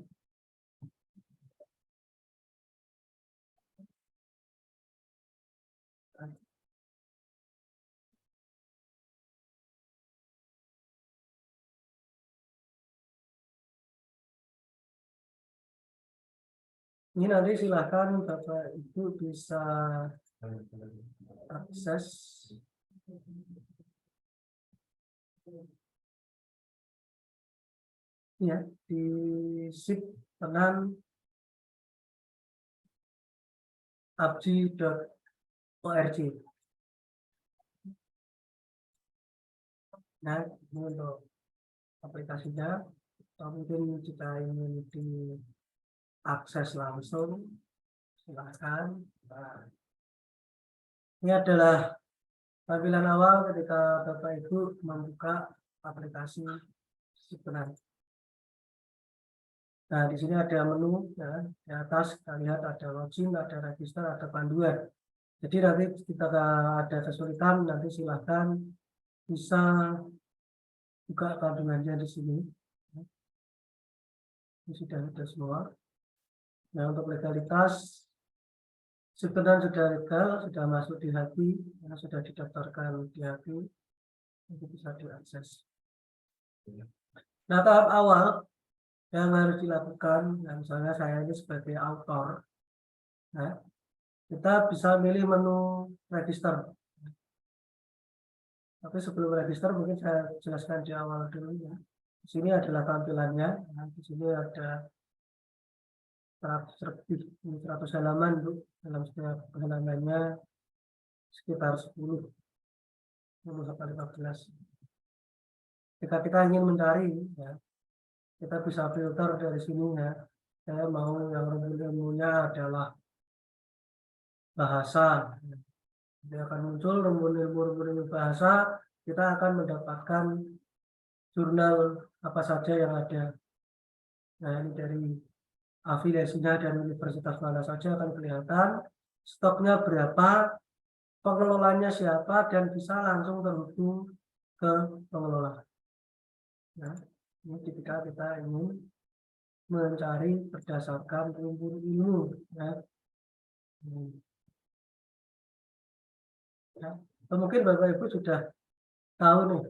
Ini nanti silakan Bapak Ibu bisa akses ya di siptenan.abji.org. Nah, ini untuk aplikasinya. Mungkin kita ingin diakses langsung, silakan. Nah, ini adalah tampilan awal ketika Bapak Ibu membuka aplikasi Siptenan. Nah, di sini ada menu ya, di atas kita lihat ada login, ada register, ada panduan. Jadi nanti ketika ada kesulitan nanti silahkan bisa buka panduannya di sini. Ini sudah ada semua. Nah, untuk legalitas Siptenan sudah legal, sudah masuk di HAPI, sudah didaftarkan di HAPI, itu bisa diakses. Nah, tahap awal yang harus dilakukan, nah, misalnya saya ini sebagai author, nah, kita bisa milih menu register. Tapi sebelum register mungkin saya jelaskan di awal dulu ya. Di sini adalah tampilannya. Nah, di sini ada 100 halaman, Bu. Dalam setiap halamannya sekitar 10 sampai 15. Jika kita ingin mencari, ya, kita bisa filter dari sini ya. Saya mau yang ilmunya adalah bahasa. Dia akan muncul ilmu bahasa. Kita akan mendapatkan jurnal apa saja yang ada. Nah, ini dari afiliasinya dari universitas mana saja akan kelihatan, stoknya berapa, pengelolanya siapa, dan bisa langsung terhubung ke pengelola. Nah, ini ketika kita ingin mencari berdasarkan rumpun ilmu. Ya. Ya. Mungkin Bapak Ibu sudah tahu nih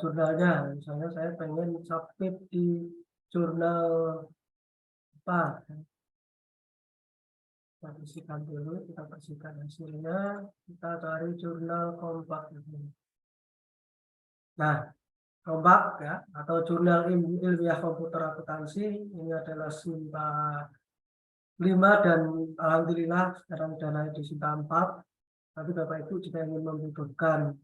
jurnalnya. Misalnya saya pengen submit di jurnal apa. Kita bersihkan dulu, kita bersihkan hasilnya, kita cari jurnal Kompak. Nah, Kompak ya, atau jurnal ilmiah komputer akuntansi, ini adalah Sinta 5 dan alhamdulillah sekarang sudah naik di Sinta 4. Tapi Bapak Ibu jika ingin membutuhkan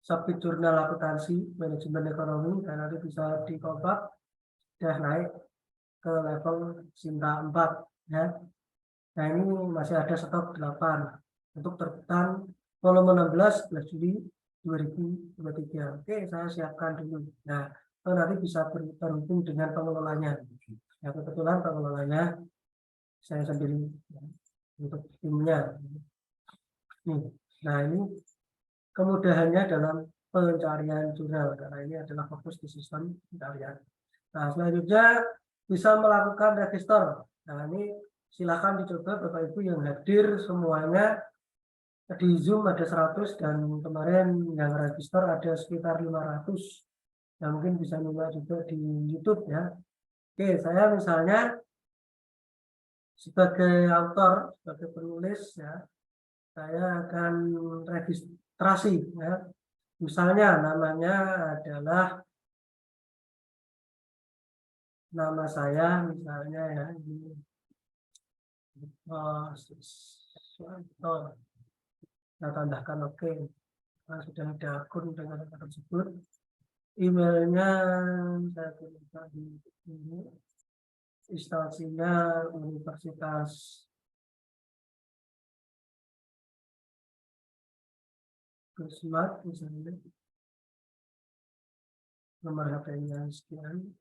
subjek jurnal akuntansi, manajemen ekonomi, dan nanti bisa di Kompak, sudah naik ke level Sinta 4 ya. Nah ini masih ada stok 8 untuk terbitan volume 16 Juli 2023. Oke, saya siapkan dulu. Nah, nanti bisa terhubung dengan pengelolanya. Ya, kebetulan pengelolanya saya sendiri ya, untuk timnya. Nih, nah ini kemudahannya dalam pencarian jurnal karena ini adalah fokus di sistem pencarian. Nah, selanjutnya bisa melakukan register. Nah, ini silakan dicoba Bapak Ibu yang hadir semuanya di Zoom ada 100 dan kemarin yang register ada sekitar 500. Yang mungkin bisa nyimak juga di YouTube ya. Oke, saya misalnya sebagai autor, sebagai penulis ya, saya akan registrasi ya. Misalnya namanya adalah nama saya misalnya ya ini saya tambahkan oke. Nah, sudah ada akun dengan nama tersebut. Emailnya saya tuliskan di sini. Instansinya Universitas Smart misalnya. Nomor HP-nya sekian.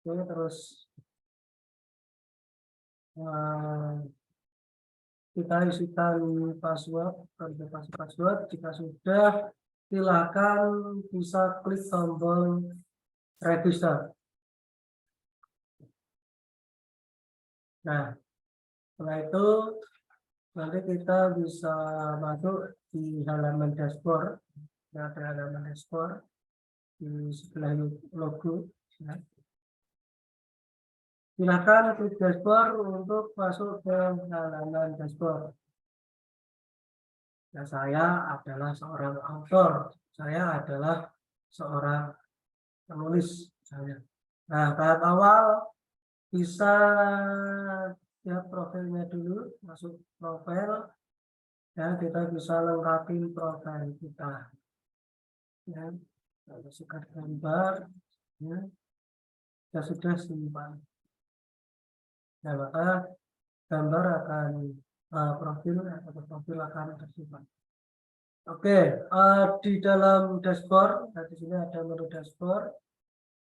Oke, terus kita isikan password, verifikasi password. Jika sudah, silakan bisa klik tombol register. Nah, setelah itu nanti kita bisa masuk di halaman dashboard. Nah, ada halaman dashboard di sebelah logo. Ya. Silakan klik dashboard untuk masuk ke halaman dashboard. Ya, saya adalah seorang autor, saya adalah seorang penulis. Nah, tahap awal bisa lihat profilnya dulu, masuk profil, ya kita bisa lengkapi profil kita. Ya, masukkan gambar, ya, ya sudah simpan. Nah, maka gambar akan profil akan tersimpan. Oke, di dalam dashboard, nah di sini ada menu dashboard,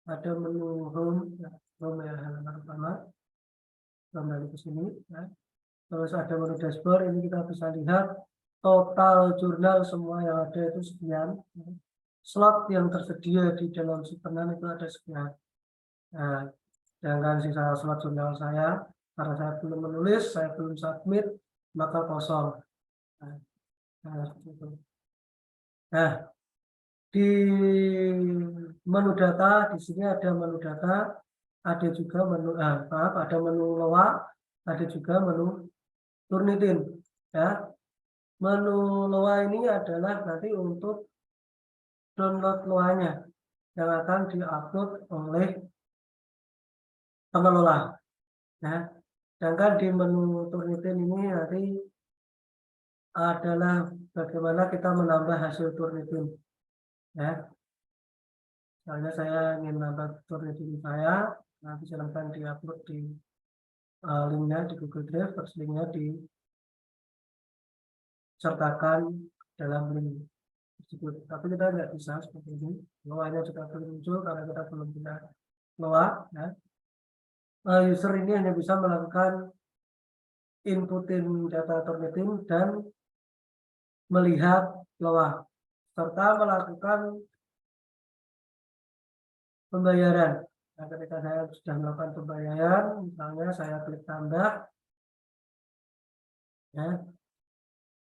ada menu home, ya, home ya, halaman utama, kembali ke sini. Ya. Terus ada menu dashboard, ini kita bisa lihat total jurnal semua yang ada itu sekian. Ya. Slot yang tersedia di dalam simpanan itu ada sekian. Nah, sedangkan sisa slot jurnal saya, karena saya belum menulis, saya belum submit, maka kosong. Nah, di menu data di sini ada menu data, ada juga menu ada menu loa, ada juga menu Turnitin. Ya, menu loa ini adalah nanti untuk download loanya yang akan diupload oleh pengelola. Ya, sedangkan di menu Turnitin ini nanti adalah bagaimana kita menambah hasil Turnitin. Ya, misalnya saya ingin menambah Turnitin saya, nanti silahkan diupload di linknya di Google Drive, terus linknya disertakan dalam link tersebut. Tapi kita tidak bisa seperti ini. Loanya juga belum muncul karena kita belum punya loa. Ya. User ini hanya bisa melakukan inputin data Turnitin dan melihat loa serta melakukan pembayaran. Nah, ketika saya sudah melakukan pembayaran, misalnya saya klik tambah, ya,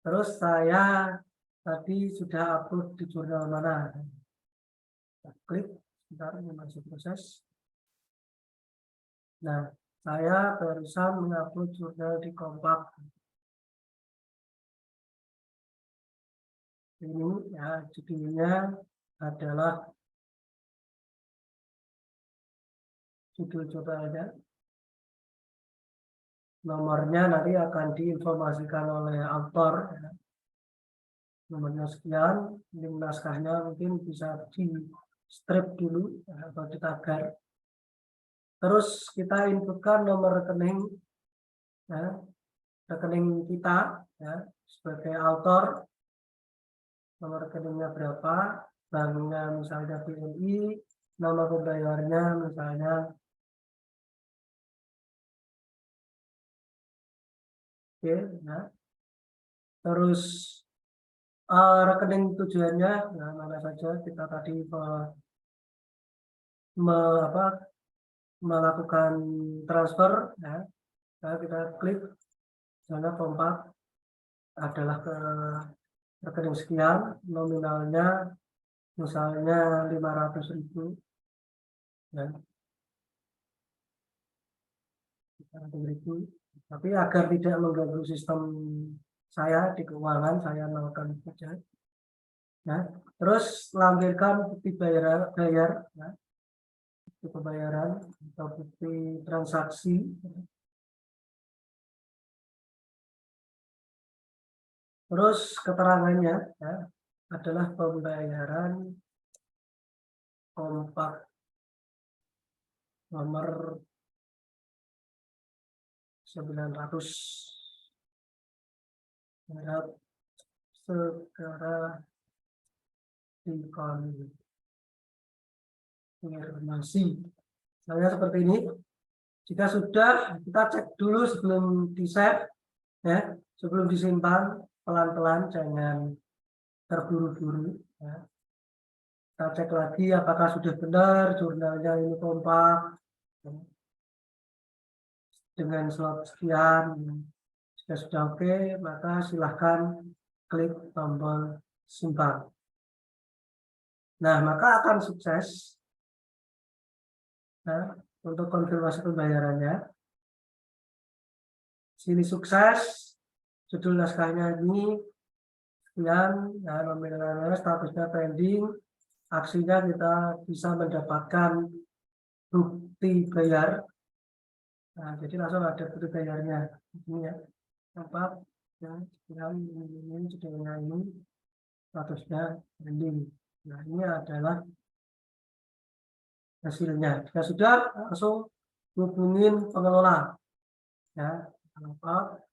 terus saya tadi sudah upload di jurnal mana. Klik, sebentar ini masih proses. Nah, saya barusan mengupload jurnal di Kompak. Ini ya judulnya adalah judul jurnalnya. Nomornya nanti akan diinformasikan oleh autor. Ya. Nomornya sekian, link naskahnya mungkin bisa di strip dulu atau ditagar. Terus kita inputkan nomor rekening, ya, rekening kita ya, sebagai autor, nomor rekeningnya berapa, banknya misalnya BNI, nama pembayarnya misalnya oke, ya. Terus rekening tujuannya, nah, mana saja kita tadi melakukan transfer, ya. Nah, kita klik misalnya Kompak adalah ke rekening sekian, nominalnya misalnya 500.000, ya. 500.000. Tapi agar tidak mengganggu sistem saya di keuangan, saya melakukan saja. Nah, terus lampirkan bukti bayar, ya. Bukti pembayaran atau bukti transaksi. Terus keterangannya, ya, adalah pembayaran Kompak nomor 900 harap segera dikonfirmasi. Misalnya seperti ini. Jika sudah, kita cek dulu sebelum di-save, ya, sebelum disimpan, pelan-pelan, jangan terburu-buru. Ya. Kita cek lagi apakah sudah benar jurnalnya ini Kompak dengan slot sekian. Jika sudah oke, maka silahkan klik tombol simpan. Nah, maka akan sukses. Nah, untuk konfirmasi pembayarannya. Sini sukses, judul naskahnya ini sekian, ya, nominalnya statusnya pending, aksinya kita bisa mendapatkan bukti bayar. Nah, jadi langsung ada bukti bayarnya. Ini ya, tempat, ya, ini judulnya ini, statusnya pending. Nah, ini adalah hasilnya. Jika sudah, langsung hubungin pengelola. Ya, apa?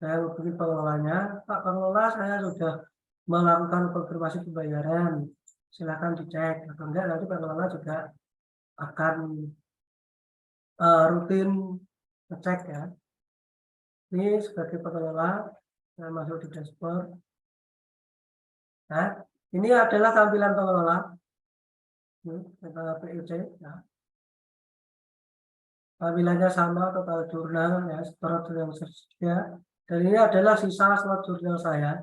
Saya hubungi pengelolanya, Pak Pengelola, saya sudah melakukan konfirmasi pembayaran. Silakan dicek. Atau enggak, nanti pengelola juga akan rutin ngecek, ya. Ini sebagai pengelola, saya masuk di dashboard. Nah, ini adalah tampilan pengelola. Ini PIC, ya. Tampilannya sama, total jurnal, ya, seperti yang tersedia. Dan ini adalah sisa slot jurnal saya.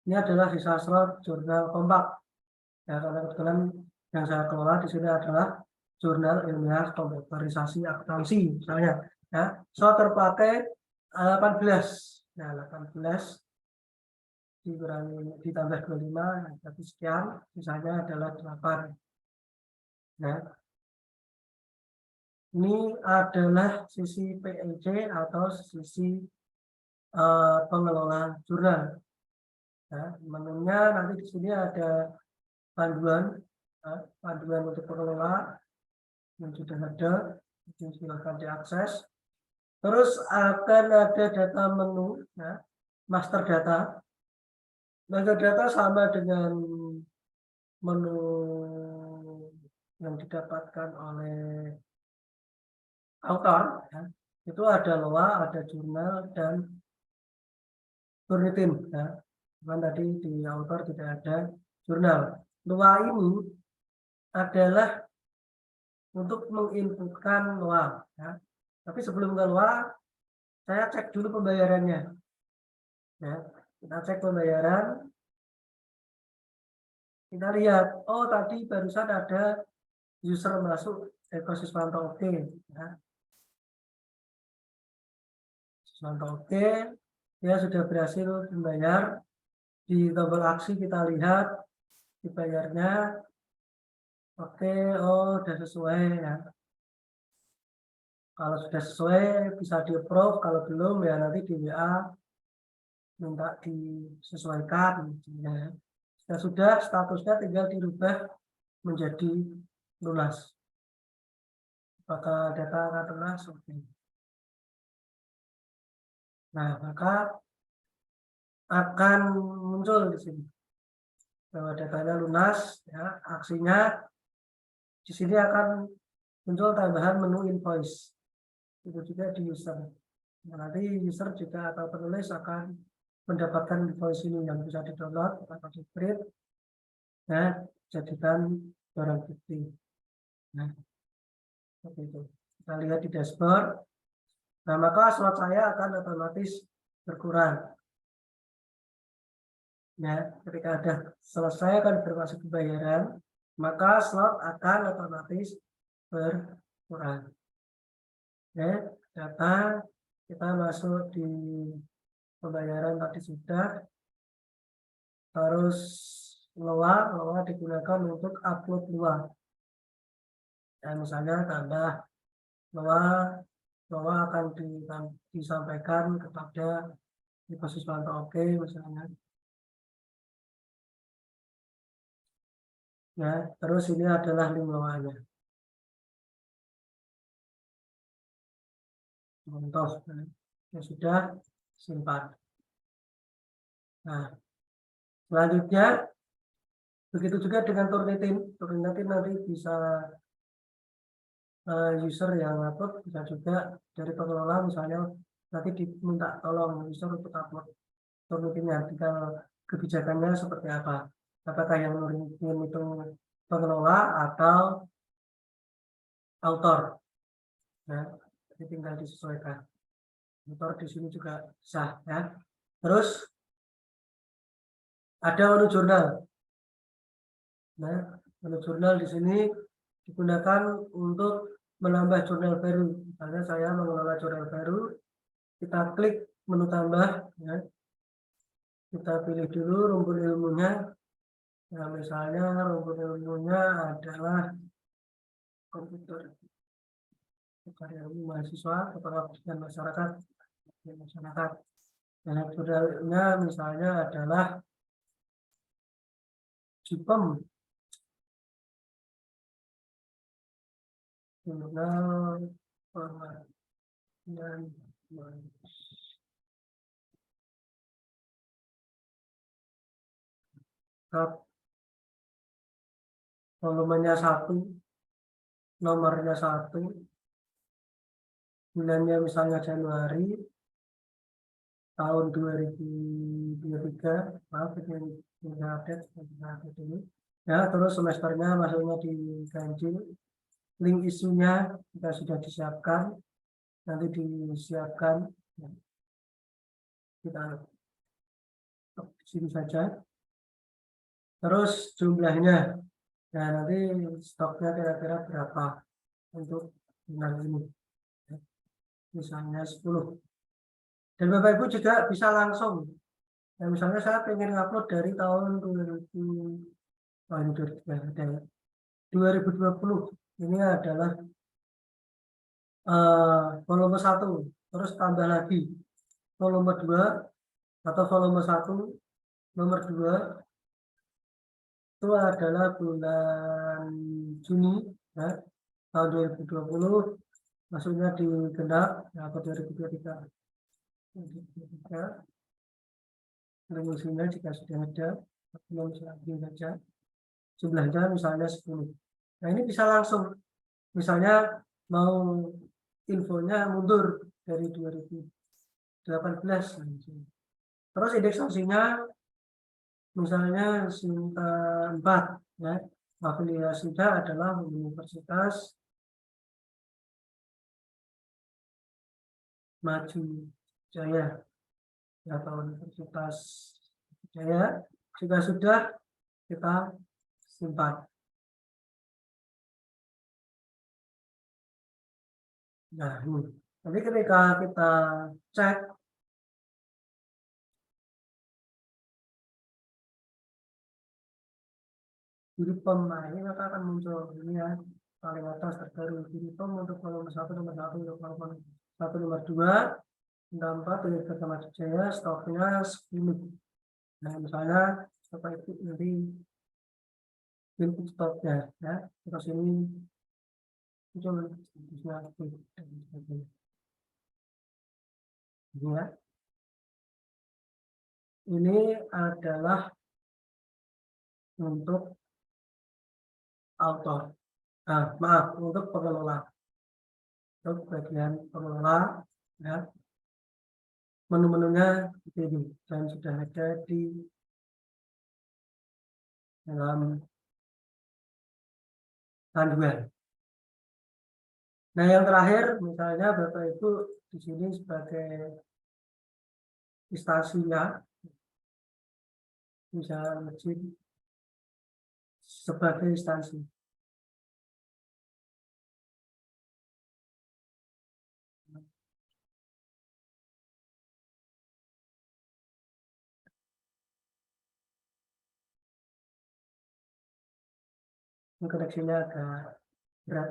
Ini adalah sisa slot jurnal Kompak. Ya, karena kebetulan yang saya kelola di sini adalah jurnal ilmiah komputerisasi akuntansi, misalnya. Ya, so terpakai 18. Nah, 18 ditambah 25, jadi sekian, sisanya adalah 8. Nah, ini adalah sisi PLC atau sisi pengelola jurnal. Ya, menunya nanti di sini ada panduan, ya, panduan untuk pengelola yang sudah ada, silakan diakses. Terus akan ada data menu, ya, master data. Master data sama dengan menu yang didapatkan oleh author, ya. Itu ada loa, ada jurnal, dan turnitin, ya. Cuman tadi di author tidak ada jurnal. Loa ini adalah untuk menginputkan loa, ya. Tapi sebelum ke loa, saya cek dulu pembayarannya. Ya, kita cek pembayaran. Kita lihat, oh tadi barusan ada user masuk Eko Siswanto oke, ya. Siswanto oke, dia sudah berhasil membayar. Di tombol aksi kita lihat dibayarnya. Oke, oh sudah sesuai, ya. Kalau sudah sesuai bisa di-approve, kalau belum ya nanti di WA minta disesuaikan. Ya. Sudah statusnya tinggal dirubah menjadi lunas. Apakah data akan lunas? Oke. Nah, maka akan muncul di sini bahwa datanya lunas, ya, aksinya di sini akan muncul tambahan menu invoice. Itu juga di user. Nah, nanti user juga atau penulis akan mendapatkan invoice ini yang bisa di-download atau di-print, ya, jadikan barang bukti. Nah, seperti itu. Kita lihat di dashboard. Nah, maka slot saya akan otomatis berkurang. Ya, ketika ada selesai konfirmasi pembayaran, maka slot akan otomatis berkurang. Ya, data kita masuk di pembayaran tadi sudah. Terus LOA digunakan untuk upload LOA. Dan misalnya tambah LOA akan disampaikan kepada Deposiswanto Oke misalnya. Ya, terus ini adalah link LOA-nya. Contoh, ya sudah simpan. Nah, selanjutnya begitu juga dengan Turnitin. Turnitin nanti bisa user yang upload, bisa juga dari pengelola misalnya nanti diminta tolong user untuk upload Turnitinnya. Tinggal kebijakannya seperti apa. Apakah yang Turnitin itu pengelola atau autor. Nah, jadi tinggal disesuaikan. Autor di sini juga sah ya. Terus ada menu jurnal. Nah, menu jurnal di sini digunakan untuk menambah jurnal baru. Misalnya saya mengelola jurnal baru, kita klik menu tambah, ya. Kita pilih dulu rumpun ilmunya. Nah, misalnya rumpun ilmunya adalah komputer, ilmu mahasiswa, pengabdian masyarakat, Nah, jurnalnya misalnya adalah JIPEM, jurnal pengabdian masyarakat, volumenya 1, nomornya 1, bulannya misalnya Januari tahun 2023, maaf ini update ini. Ya, terus semesternya masuknya di ganjil. Link isunya kita sudah disiapkan, nanti disiapkan. Kita di sini saja. Terus jumlahnya, ya nanti stoknya kira-kira berapa untuk bulan ini. Misalnya 10. Dan Bapak Ibu juga bisa langsung. Ya, misalnya saya pengen upload dari tahun 2020. Ini adalah volume 1. Terus tambah lagi volume 2 atau volume 1 nomor 2 itu adalah bulan Juni ya, tahun 2020, maksudnya di genap ya, atau 2023. Rumusnya jika sudah ada, belum saja jumlahnya misalnya 10. Nah, ini bisa langsung, misalnya mau infonya mundur dari 2018. Terus indeksasinya misalnya 4 ya. Afiliasinya adalah Universitas Maju Jaya atau Universitas Jaya. Jika sudah, kita simpan. Nah, ini. Jadi ketika kita cek diri pem, nah ini maka akan muncul ini ya, paling atas terbaru diri pem untuk volume 1 nomor 1, untuk volume 1 nomor 2, dampak Universitas Maju Jaya, stoknya 10. Nah, misalnya seperti itu nanti input stoknya ya, terus ini muncul ya. Ini adalah untuk autor. Nah, maaf, untuk pengelola. Untuk bagian pengelola ya. Menu-menunya ini dan sudah ada di dalam panduan. Nah, yang terakhir, misalnya Bapak Ibu di sini sebagai instansinya, misalnya masjid sebagai instansi. Ini koneksinya agak berat.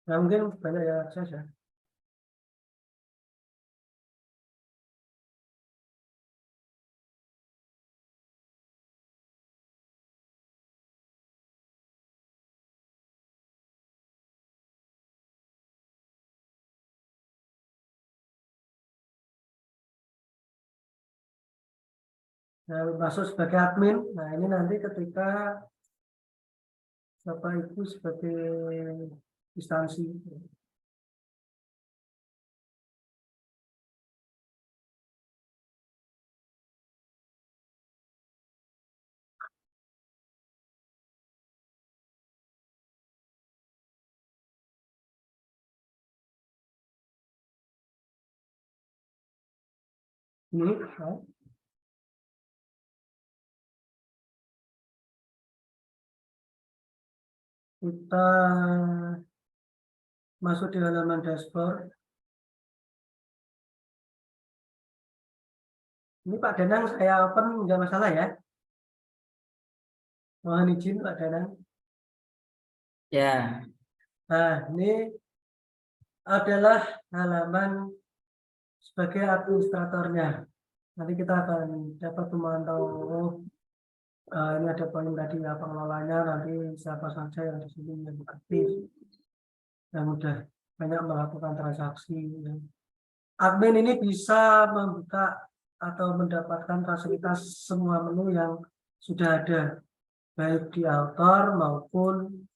Nah, mungkin banyak yang akses ya. Nah, masuk sebagai admin. Nah, ini nanti ketika Bapak Ibu sebagai instansi. Ini, ya. Kita masuk di halaman dashboard. Ini Pak Danang saya open nggak masalah ya. Mohon izin Pak Danang. Ya, Nah, ini adalah halaman sebagai administratornya. Nanti kita akan dapat memantau, ini ada poin tadi ya, pengelolanya, nanti siapa saja yang di sini yang aktif, yang sudah banyak melakukan transaksi. Admin ini bisa membuka atau mendapatkan fasilitas semua menu yang sudah ada, baik di author maupun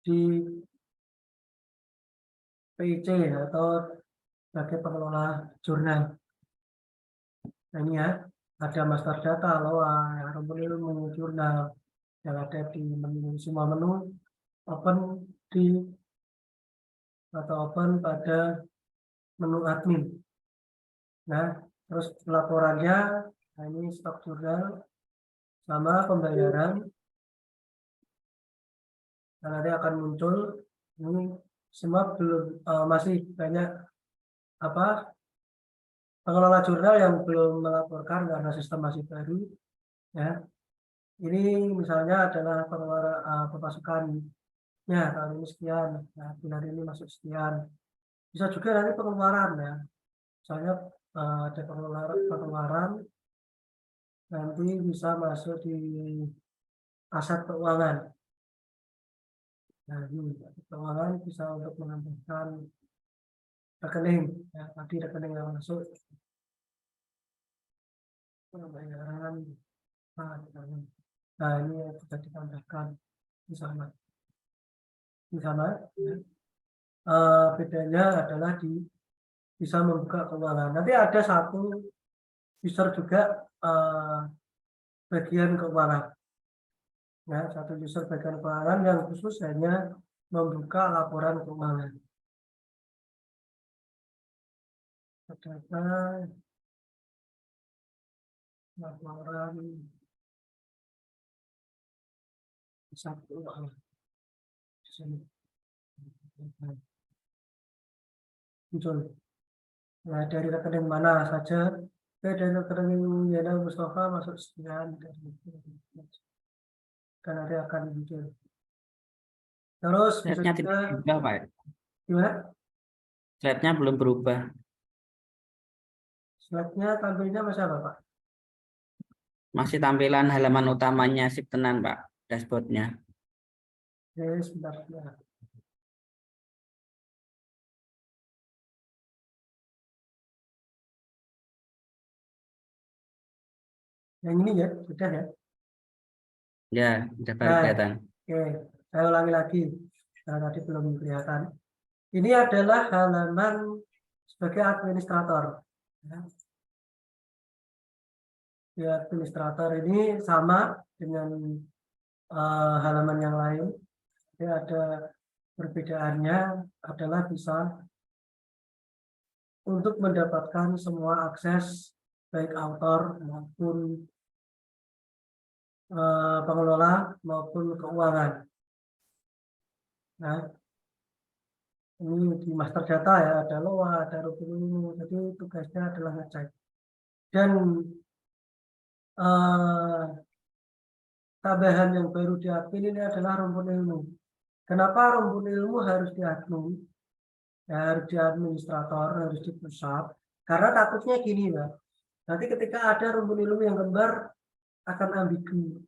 di PIC atau sebagai pengelola jurnal. Nah, ini ya, ada master data, LOA, rumpun ilmu, jurnal yang ada di menu, semua menu open di atau open pada menu admin. Nah, terus laporannya, nah ini stok jurnal sama pembayaran. Nah, nanti akan muncul ini semua belum masih banyak apa pengelola jurnal yang belum melaporkan karena sistem masih baru ya. Ini misalnya adalah pengelola pemasukannya tahun ini sekian, nah bulan ini masuk sekian. Bisa juga nanti pengeluaran ya, misalnya ada pengeluaran nanti bisa masuk di aset keuangan. Nah, ini keuangan bisa untuk menambahkan rekening, ya, tadi rekening yang masuk pembayaran. Nah, ini yang sudah ditambahkan di sana. Ya. Bedanya adalah bisa membuka keuangan. Nanti ada satu user juga bagian keuangan. Ya, satu user bagian keuangan yang khusus hanya membuka laporan keuangan. Data laporan satu muncul. Nah, dari rekening mana saja? Dari rekening Yana Mustafa masuk sekian. Kan nanti akan muncul. Terus bisa slide-nya juga tidak berubah, Pak. gimana? Slide-nya belum berubah. Slide-nya tampilnya masih apa, Pak? Masih tampilan halaman utamanya Siptenan, Pak. Dashboard-nya. Oke, sebentar. Yang ini ya, sudah ya. Ya, sudah baru Nah, kelihatan. oke, saya ulangi lagi. Nah, tadi belum kelihatan. Ini adalah halaman sebagai administrator. Ya. Di administrator ini sama dengan halaman yang lain. Jadi ada perbedaannya adalah bisa untuk mendapatkan semua akses baik autor maupun pengelola maupun keuangan. Nah, ini di master data ya, ada LOA, ada rumpun ilmu, jadi tugasnya adalah ngecek. Dan tambahan yang baru diadmin ini adalah rumpun ilmu. Kenapa rumpun ilmu harus diadmin? Ya, harus diadministrator, harus di pusat. Karena takutnya gini, Pak. Nanti ketika ada rumpun ilmu yang kembar akan ambigu.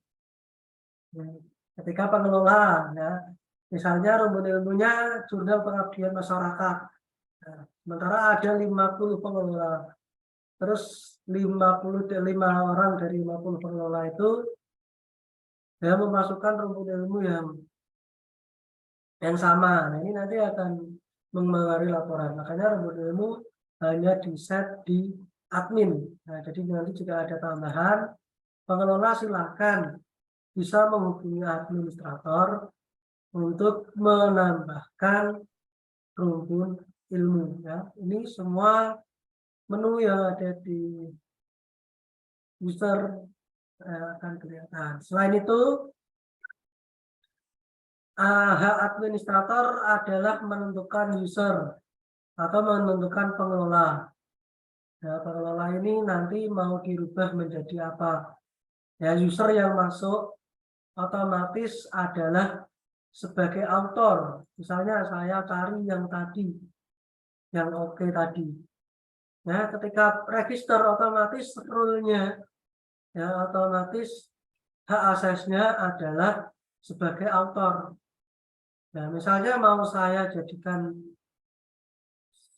Ya, ketika pengelola, ya, misalnya rumpun ilmunya jurnal pengabdian masyarakat. Nah, sementara ada 50 pengelola. Terus 55 orang dari 50 pengelola itu ya memasukkan rumpun ilmu yang sama. Nah, ini nanti akan mengeluarkan laporan. Makanya rumpun ilmu hanya di set di admin. Nah, jadi nanti jika ada tambahan, pengelola silakan bisa menghubungi administrator untuk menambahkan rumpun ilmu. Ya, ini semua menu yang ada di user akan kelihatan. Selain itu, hak administrator adalah menentukan user atau menentukan pengelola. Nah, pengelola ini nanti mau dirubah menjadi apa? Ya, user yang masuk otomatis adalah sebagai autor. Misalnya saya cari yang tadi, yang oke tadi. Ya, ketika register otomatis rule-nya, ya otomatis hak aksesnya adalah sebagai autor. Nah, misalnya mau saya jadikan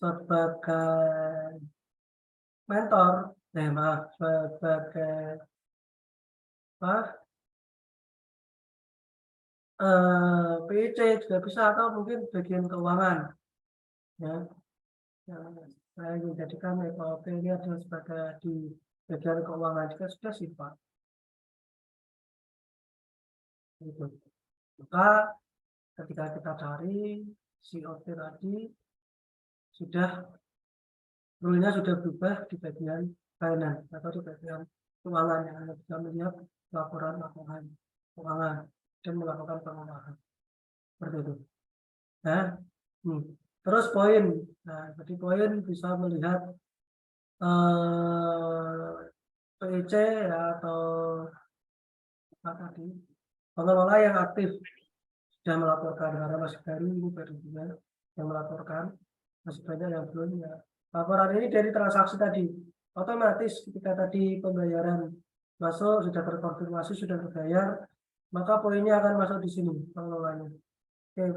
sebagai mentor, sebagai PIC juga bisa atau mungkin bagian keuangan. Ya, saya menjadikan EKOP ini adalah sebagai di bagian keuangan juga sudah sifat. Gitu. Maka ketika kita cari COP tadi sudah rule-nya sudah berubah di bagian finance atau di bagian keuangan yang Anda bisa melihat laporan keuangan dan melakukan pengelolaan seperti itu. Nah, terus poin. Nah, jadi poin bisa melihat PIC ya, atau apa tadi pengelola yang aktif sudah melaporkan, karena masih baru ini baru yang melaporkan, masih banyak yang belum. Ya, laporan ini dari transaksi tadi otomatis ketika tadi pembayaran masuk sudah terkonfirmasi sudah terbayar, maka poinnya akan masuk di sini pengelolanya. Oke,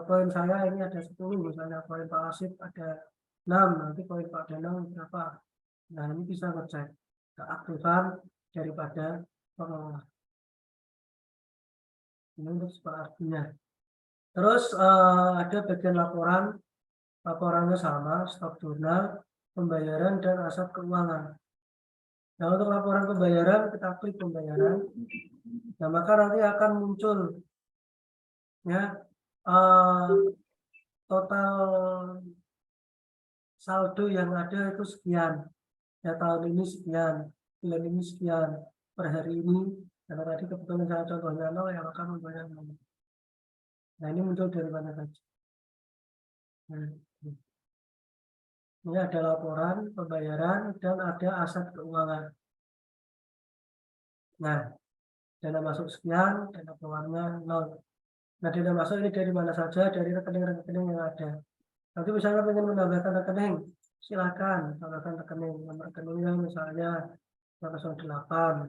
poin saya ini ada 10, misalnya poin Pak Asif ada 6, nanti poin Pak Danang berapa. Nah, ini bisa ngecek keaktifan daripada pengelola. Ini untuk sepertinya. Terus ada bagian laporan, laporannya sama, stok jurnal, pembayaran, dan aset keuangan. Nah, untuk laporan pembayaran, kita klik pembayaran. Nah, maka nanti akan muncul ya total saldo yang ada itu sekian. Ya, tahun ini sekian, bulan ini sekian, per hari ini. Karena tadi kebetulan saya contohnya 0, yang akan membayar 0. Nah, ini muncul dari mana saja. Nah, ini ada laporan pembayaran dan ada aset keuangan. Nah, dana masuk sekian, dana keluarnya 0. Nah, dana masuk ini dari mana saja, dari rekening-rekening yang ada. Nanti misalnya ingin menambahkan rekening, silakan tambahkan rekening. Nomor rekeningnya misalnya 08,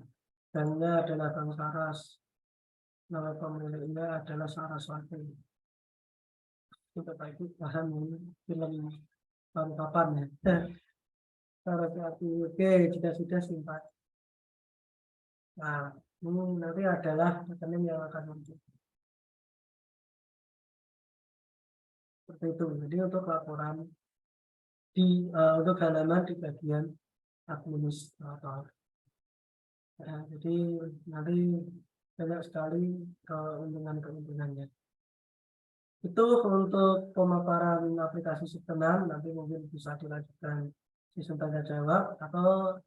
banknya adalah Bank Saras, nama pemiliknya adalah Saraswati. Kita itu paham ini film tahun kapan ya. Saraswati, oke, jika sudah simpan. Nah, ini nanti adalah rekening yang akan muncul. Seperti itu. Jadi untuk laporan untuk halaman di bagian administrator. Nah, jadi nanti banyak sekali keuntungan-keuntungannya. Itu untuk pemaparan aplikasi Siptenan, nanti mungkin bisa dilanjutkan sistem tanya jawab, atau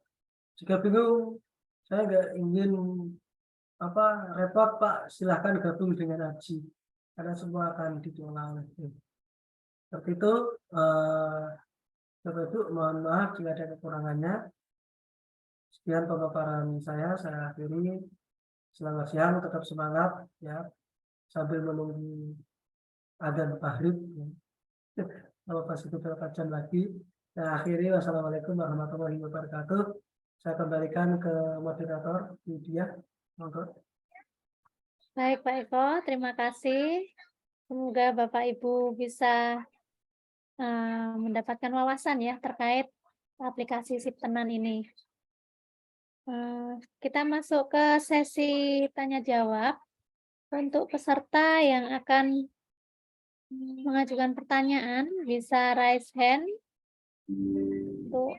jika bingung, saya nggak ingin repot Pak, silahkan gabung dengan Aji, karena semua akan dikelola oleh tim. Seperti itu, Bapak Ibu, mohon maaf jika ada kekurangannya. Sekian pemaparan saya akhiri. Selamat siang, tetap semangat ya, sambil menunggu adzan maghrib. Kalau masih beberapa jam lagi. Saya akhiri, wassalamualaikum warahmatullahi wabarakatuh. Saya kembalikan ke moderator Lydia. Monggo. Baik Pak Eko, terima kasih. Semoga Bapak Ibu bisa mendapatkan wawasan ya terkait aplikasi Siptenan ini. Kita masuk ke sesi tanya jawab. Untuk peserta yang akan mengajukan pertanyaan bisa raise hand untuk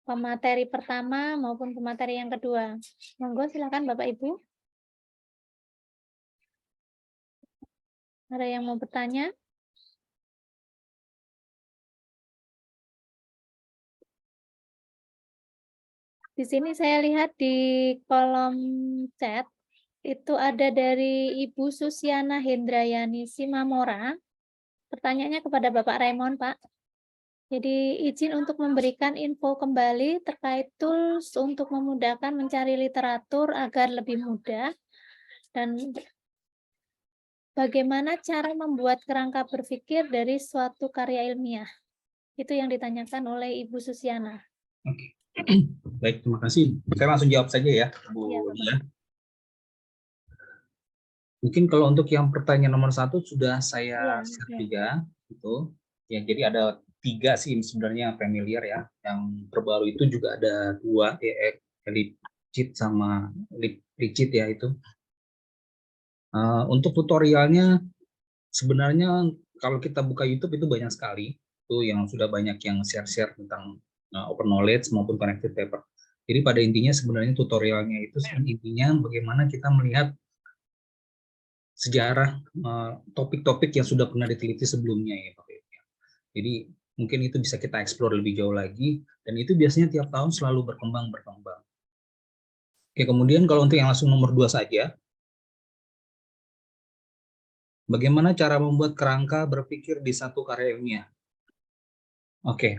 pemateri pertama maupun pemateri yang kedua. Monggo silakan Bapak Ibu. Ada yang mau bertanya? Di sini saya lihat di kolom chat itu ada dari Ibu Susiana Hendrayani Simamora. Pertanyaannya kepada Bapak Raymond, Pak. Jadi izin untuk memberikan info kembali terkait tools untuk memudahkan mencari literatur agar lebih mudah, dan bagaimana cara membuat kerangka berpikir dari suatu karya ilmiah. Itu yang ditanyakan oleh Ibu Susiana. Oke. Baik, terima kasih. Saya langsung jawab saja ya, Bu Dia. Mungkin kalau untuk yang pertanyaan nomor 1 sudah saya share juga, gitu. Ya, jadi ada 3 sih sebenarnya yang familiar ya. Yang terbaru itu juga ada 2, Elipcheat sama Lipcheat ya itu. Untuk tutorialnya sebenarnya kalau kita buka YouTube itu banyak sekali. Itu yang sudah banyak yang share-share tentang open knowledge maupun connected paper. Jadi pada intinya sebenarnya tutorialnya itu intinya bagaimana kita melihat sejarah topik-topik yang sudah pernah diteliti sebelumnya ya Pak. Jadi mungkin itu bisa kita explore lebih jauh lagi, dan itu biasanya tiap tahun selalu berkembang. Oke, kemudian kalau untuk yang langsung nomor 2 saja, bagaimana cara membuat kerangka berpikir di satu karya ilmiah? Oke,